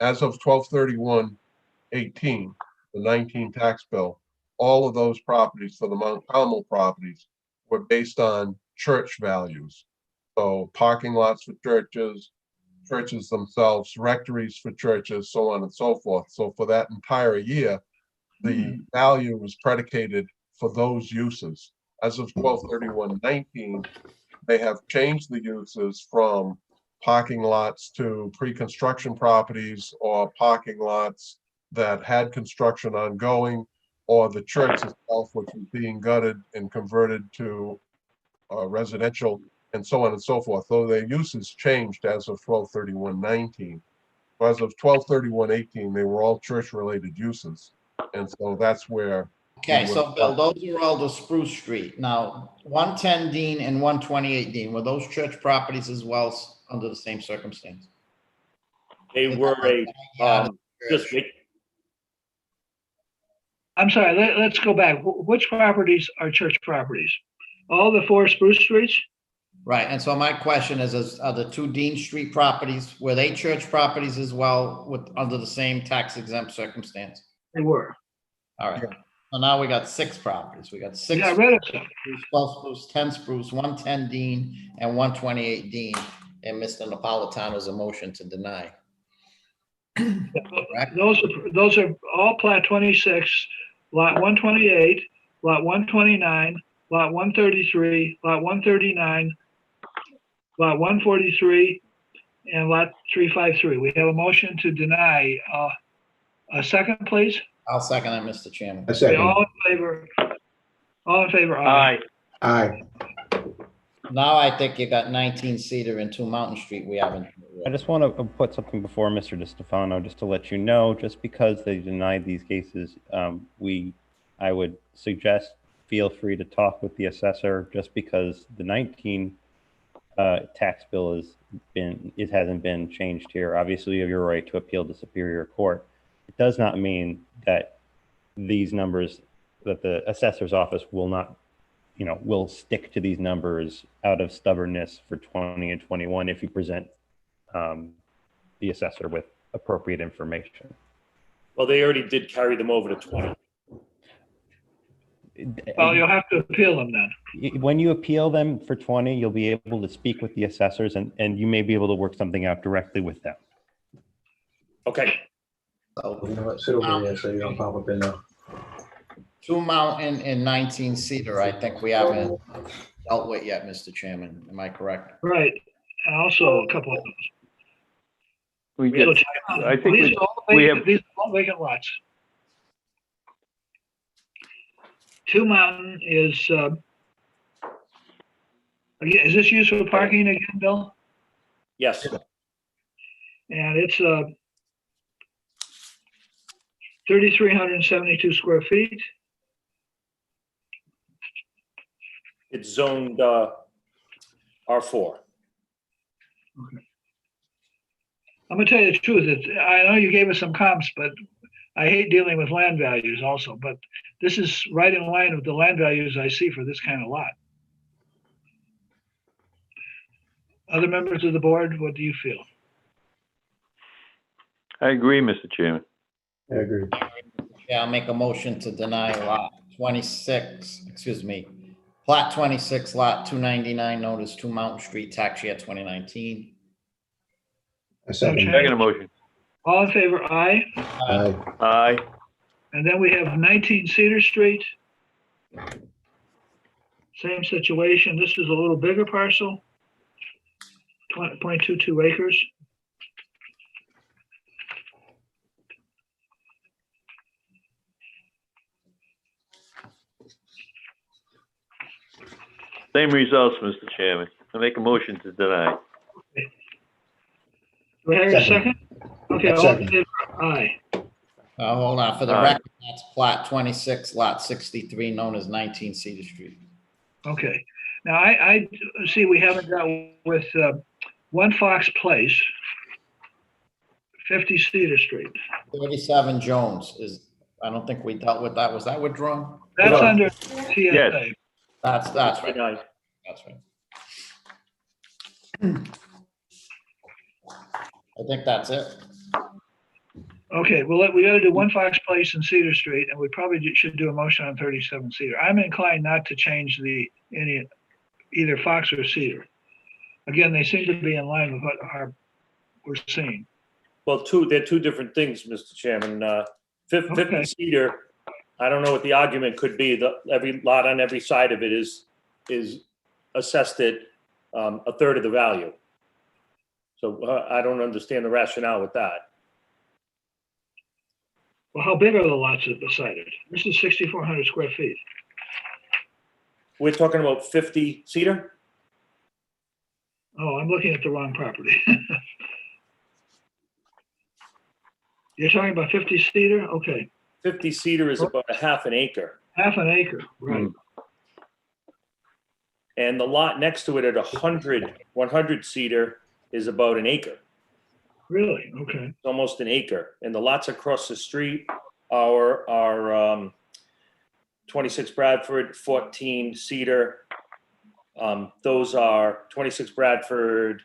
As of 12/31/18, the 19 tax bill, all of those properties for the Mount Carmel properties were based on church values. So parking lots for churches themselves, rectories for churches, so on and so forth. So for that entire year, the value was predicated for those uses. As of 12/31/19, they have changed the uses from parking lots to pre-construction properties or parking lots that had construction ongoing, or the church itself, which was being gutted and converted to residential, and so on and so forth, though their uses changed as of 12/31/19. As of 12/31/18, they were all church-related uses. And so that's where. Okay, so Bill, those are all the Spruce Street. Now, 110 Dean and 128 Dean, were those church properties as well under the same circumstance? They were just I'm sorry, let's go back. Which properties are church properties? All the 4 Spruce Streets? Right, and so my question is are the 2 Dean Street properties, were they church properties as well under the same tax exempt circumstance? They were. All right, so now we got 6 properties. We got 6. Got rid of some. Spruce, 12 Spruce, 10 Spruce, 110 Dean, and 128 Dean. And Mr. Napolitano's a motion to deny. Those are all Plat 26, Lot 128, Lot 129, Lot 133, Lot 139, Lot 143, and Lot 353. We have a motion to deny. A second, please. I'll second that, Mr. Chairman. A second. All in favor? All in favor? Aye. Aye. Now I think you got 19 Cedar and 2 Mountain Street. We haven't. I just want to put something before Mr. DiStefano, just to let you know, just because they denied these cases, I would suggest feel free to talk with the assessor, just because the 19 tax bill hasn't been changed here. Obviously, you have your right to appeal to Superior Court. It does not mean that these numbers, that the assessor's office will not, will stick to these numbers out of stubbornness for 20 and 21 if you present the assessor with appropriate information. Well, they already did carry them over to 20. Well, you'll have to appeal them then. When you appeal them for 20, you'll be able to speak with the assessors, and you may be able to work something out directly with them. Okay. Sit over there so you don't pop up in there. 2 Mountain and 19 Cedar, I think we haven't dealt with yet, Mr. Chairman. Am I correct? Right. And also a couple of those. We get, I think These are all vacant lots. 2 Mountain is, again, is this used for parking again, Bill? Yes. And it's 3,372 square feet. It's zoned R4. Okay. I'm gonna tell you the truth. I know you gave us some comps, but I hate dealing with land values also. But this is right in line with the land values I see for this kind of lot. Other members of the board, what do you feel? I agree, Mr. Chairman. I agree. Yeah, I'll make a motion to deny lot 26, excuse me, Plat 26, lot 299, known as 2 Mountain Street, tax year 2019. A second. Second motion. All in favor, aye. Aye. Aye. And then we have 19 Cedar Street. Same situation. This is a little bigger parcel, 20.22 acres. Same results, Mr. Chairman. I make a motion to deny. Do I hear a second? Okay, all in Second. favor, aye. Hold on, for the Aye. record, that's Plat 26, lot 63, known as 19 Cedar Street. Okay. Now, I see we haven't dealt with 1 Fox Place, 50 Cedar Street. 37 Jones is, I don't think we dealt with that. Was that withdrawn? That's No. under TSA. Yes. That's right. Denied. That's right. I think that's it. Okay, well, we got to do 1 Fox Place and Cedar Street, and we probably should do a motion on 37 Cedar. I'm inclined not to change either Fox or Cedar. Again, they seem to be in line with what we're seeing. Well, they're two different things, Mr. Chairman. 50 Okay. Cedar, I don't know what the argument could be. Every lot on every side of it is assessed at a third of the value. So I don't understand the rationale with that. Well, how big are the lots beside it? This is 6,400 square feet. We're talking about 50 seater? Oh, I'm looking at the wrong property. You're talking about 50 seater? Okay, 50 seater is about a half an acre. half an acre, right. And the lot next to it at 100 seater is about an acre. Really? Okay. It's almost an acre. And the lots across the street are 26 Bradford, 14 Cedar. Those are 26 Bradford,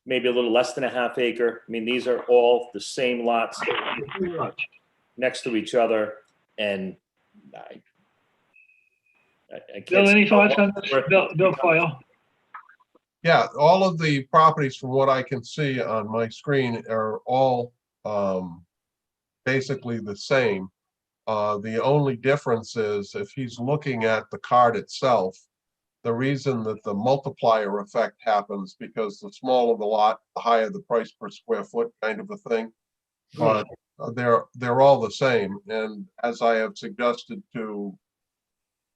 maybe a little less than a half acre. I mean, these are all the same lots next to each other. And I can't. Bill, any see thoughts how on this? Bill Coyle? Yeah, all of the properties from what I can see on my screen are all basically the same. The only difference is if he's looking at the card itself, the reason that the multiplier effect happens because the smaller the lot, the higher the price per square foot kind of a thing. But they're all the same. And as I have suggested to,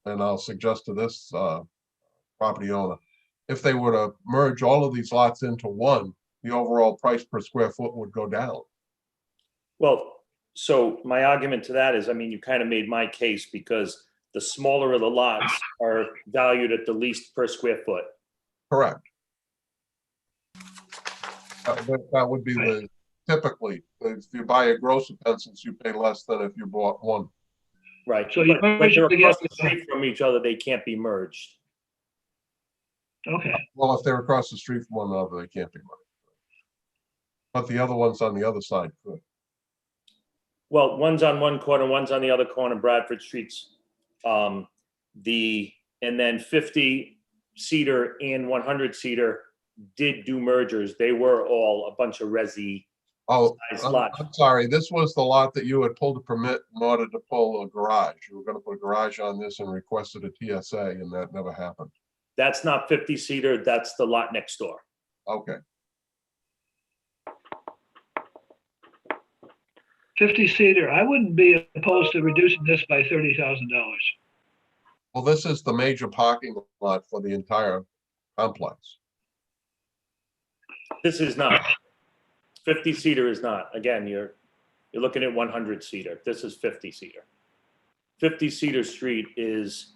and I'll suggest to this property owner, if they were to merge all of these lots into one, the overall price per square foot would go down. Well, so my argument to that is, I mean, you kind of made my case because the smaller of the lots are valued at the least per square foot. Correct. That would be the typically, if you buy a gross of pencils, you pay less than if you bought one. Right. So you but merge they're it across together. the street from each other, they can't be merged. Okay. Well, if they're across the street from one another, they can't be merged. But the other ones on the other side could. Well, one's on one corner, one's on the other corner, Bradford Streets. And then 50 Cedar and 100 Cedar did do mergers. They were all a bunch of resi. Oh, lots. I'm sorry. This was the lot that you had pulled a permit in order to pull a garage. You were going to put a garage on this and requested a TSA, and that never happened. That's not 50 Cedar. That's the lot next door. Okay. 50 seater. I wouldn't be opposed to reducing this by $30,000. Well, this is the major parking lot for the entire complex. This is not. 50 Cedar is not. Again, you're looking at 100 Cedar. This is 50 Cedar. 50 Cedar Street is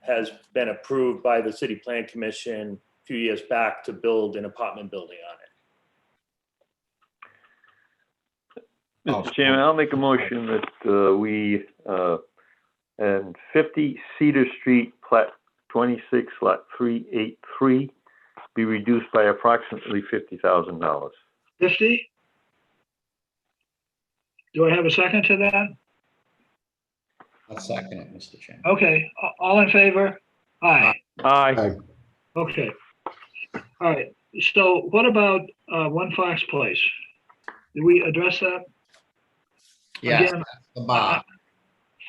has been approved by the City Plan Commission a few years back to build an apartment building on it. Mr. Chairman, I'll make a motion that we, and 50 Cedar Street, plat 26, lot 383, be reduced by approximately $50,000. 50? Do I have a second to that? I'll second it, Mr. Chairman. Okay, all in favor? Aye. Aye. Okay. All right, so what about 1 Fox Place? Did we address that? Yes, Again, that's the bar.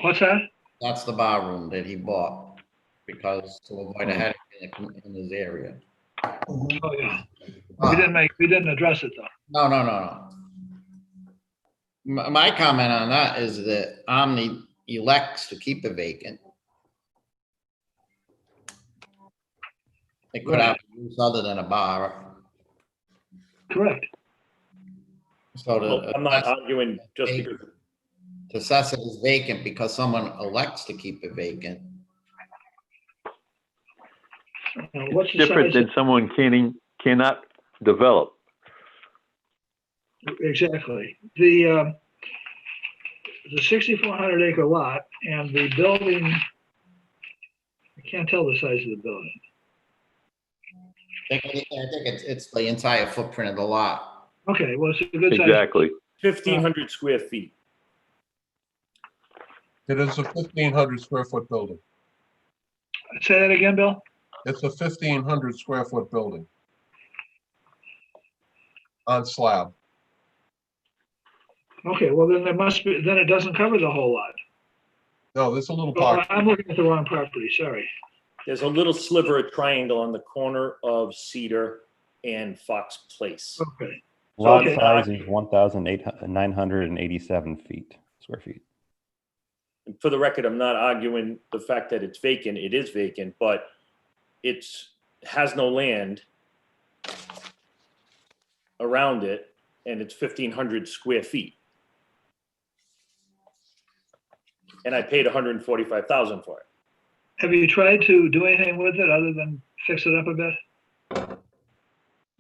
What's that? That's the bar room that he bought because to avoid a headache in his area. Oh, yeah. We didn't address it though. No. My comment on that is that Omni elects to keep it vacant. It could have use other than a bar. Correct. So Well, I'm not arguing just because. To assess it as vacant because someone elects to keep it vacant. What's the Different size than someone cannot develop. Exactly. The 6,400 acre lot and the building, I can't tell the size of the building. I think it's the entire footprint of the lot. Okay, well, it's a good size. Exactly. 1,500 square feet. It is a 1,500 square foot building. Say that again, Bill? It's a 1,500 square foot building. On slab. Okay, well, then there must be, then it doesn't cover the whole lot. No, there's a little Oh, park. I'm looking at the wrong property, sorry. There's a little sliver of triangle on the corner of Cedar and Fox Place. Okay. Lot Okay. size is 1,987 square feet. And for the record, I'm not arguing the fact that it's vacant. It is vacant, but has no land around it, and it's 1,500 square feet. And I paid $145,000 for it. Have you tried to do anything with it other than fix it up a bit?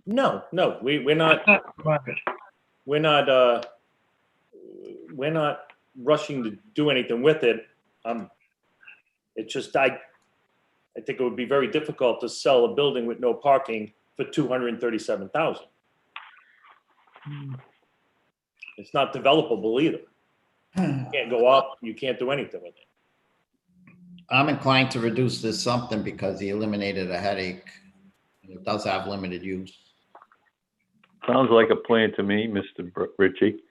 No, we're not. Market. We're not rushing to do anything with it. It's just I think it would be very difficult to sell a building with no parking for $237,000. It's not developable either. You can't go up. You can't do anything with it. I'm inclined to reduce this something because he eliminated a headache. It does have limited use. Sounds like a plan to me, Mr. Ritchie.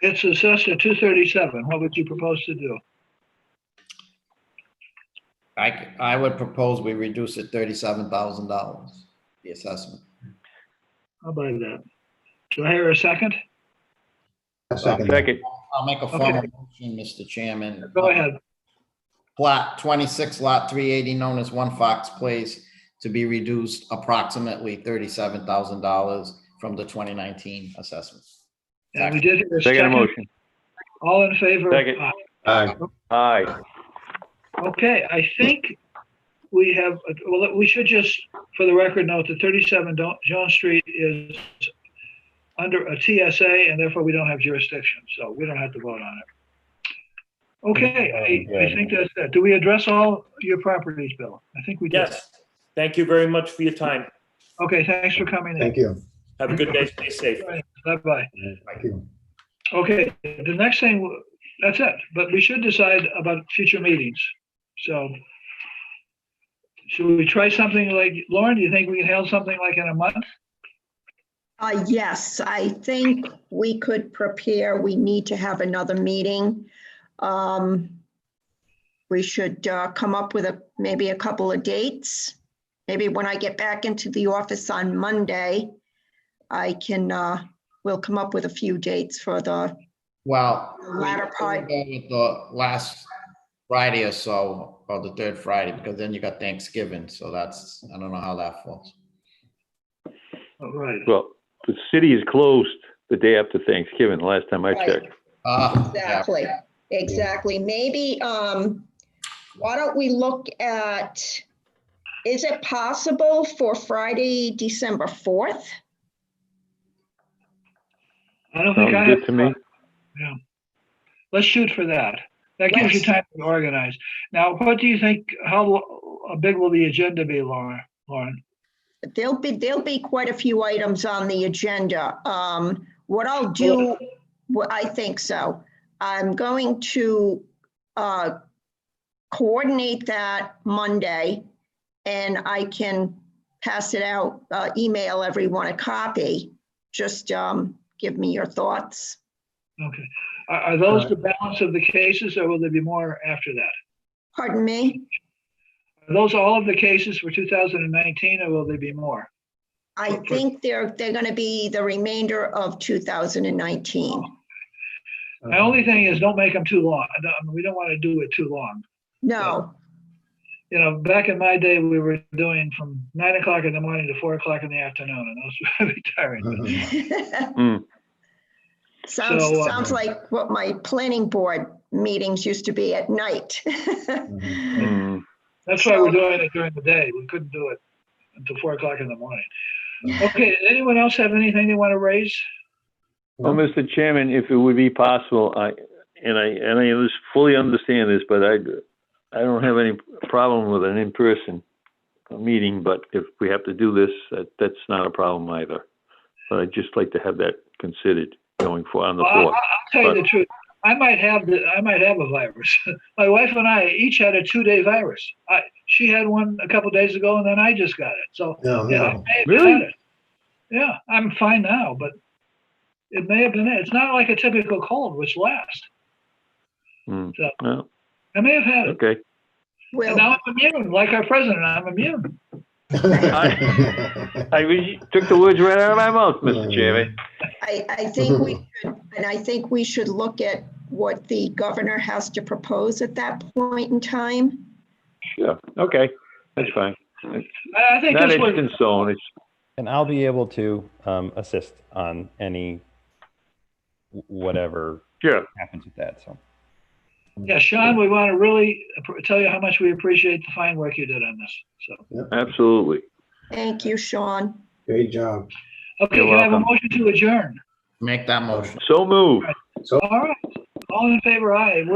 It's assessed at 237. What would you propose to do? I would propose we reduce it $37,000, the assessment. How about that? Do I hear a second? Second. I'll make a formal motion, Mr. Chairman. Go ahead. Plot 26, lot 380, known as 1 Fox Place, to be reduced approximately $37,000 from the 2019 assessment. And we did hear a Second motion. All in favor? Second. Aye. Okay, I think we have, well, we should just, for the record, note that 37 Jones Street is under a TSA, and therefore we don't have jurisdiction, so we don't have to vote on it. Okay, I think that's it. Do we address all your properties, Bill? I think we did. Yes. Thank you very much for your time. Okay, thanks for coming in. Thank you. Have a good day. Stay safe. Bye-bye. Thank you. Okay, the next thing, that's it, but we should decide about future meetings. So should we try something like, Lauren, do you think we can have something like in a month? Yes, I think we could prepare. We need to have another meeting. We should come up with maybe a couple of dates. Maybe when I get back into the office on Monday, we'll come up with a few dates for the latter part. The last Friday or so, or the third Friday, because then you got Thanksgiving. So I don't know how that falls. All right. Well, the city is closed the day after Thanksgiving, the last time I checked. Exactly. Maybe, why don't we look at, is it possible for Friday, December 4th? I don't think Sounds good to me. Yeah. Let's shoot for that. That gives you time to organize. Now, what do you think, how big will the agenda be, Lauren? There'll be quite a few items on the agenda. What I'll do, I think so. I'm going to coordinate that Monday, and I can pass it out, email everyone a copy. Just give me your thoughts. Okay. Are those the balance of the cases, or will there be more after that? Pardon me? Are those all of the cases for 2019, or will there be more? I think they're going to be the remainder of 2019. My only thing is, don't make them too long. We don't want to do it too long. No. You know, back in my day, we were doing from 9 o'clock in the morning to 4 o'clock in the afternoon, and those were very tiring. Sounds like what my planning board meetings used to be at night. That's why we're doing it during the day. We couldn't do it until 4 o'clock in the morning. Okay, anyone else have anything they want to raise? Well, Mr. Chairman, if it would be possible, I just fully understand this, but I don't have any problem with an in-person meeting, but if we have to do this, that's not a problem either. But I'd just like to have that considered going on the 4th. I'll tell you the truth. I might have a virus. My wife and I each had a 2-day virus. She had one a couple of days ago, and then I just got it. So I may have had it. Yeah, I'm fine now, but it may have been it. It's not like a typical cold, which lasts. So I may have had it. Okay. And now I'm immune, like our president. I'm immune. I took the words right out of my mouth, Mr. Chairman. I think we should, and I think we should look at what the governor has to propose at that point in time. Sure, okay, that's fine. I think Not this etched was, in stone, it's, And I'll be able to assist on any whatever sure. happens with that. So yeah, Sean, we want to really tell you how much we appreciate the fine work you did on this. So, Absolutely. Thank you, Sean. Great job. okay, You're can I have a welcome. motion to adjourn? Make that motion. So move. All right, all in favor, aye.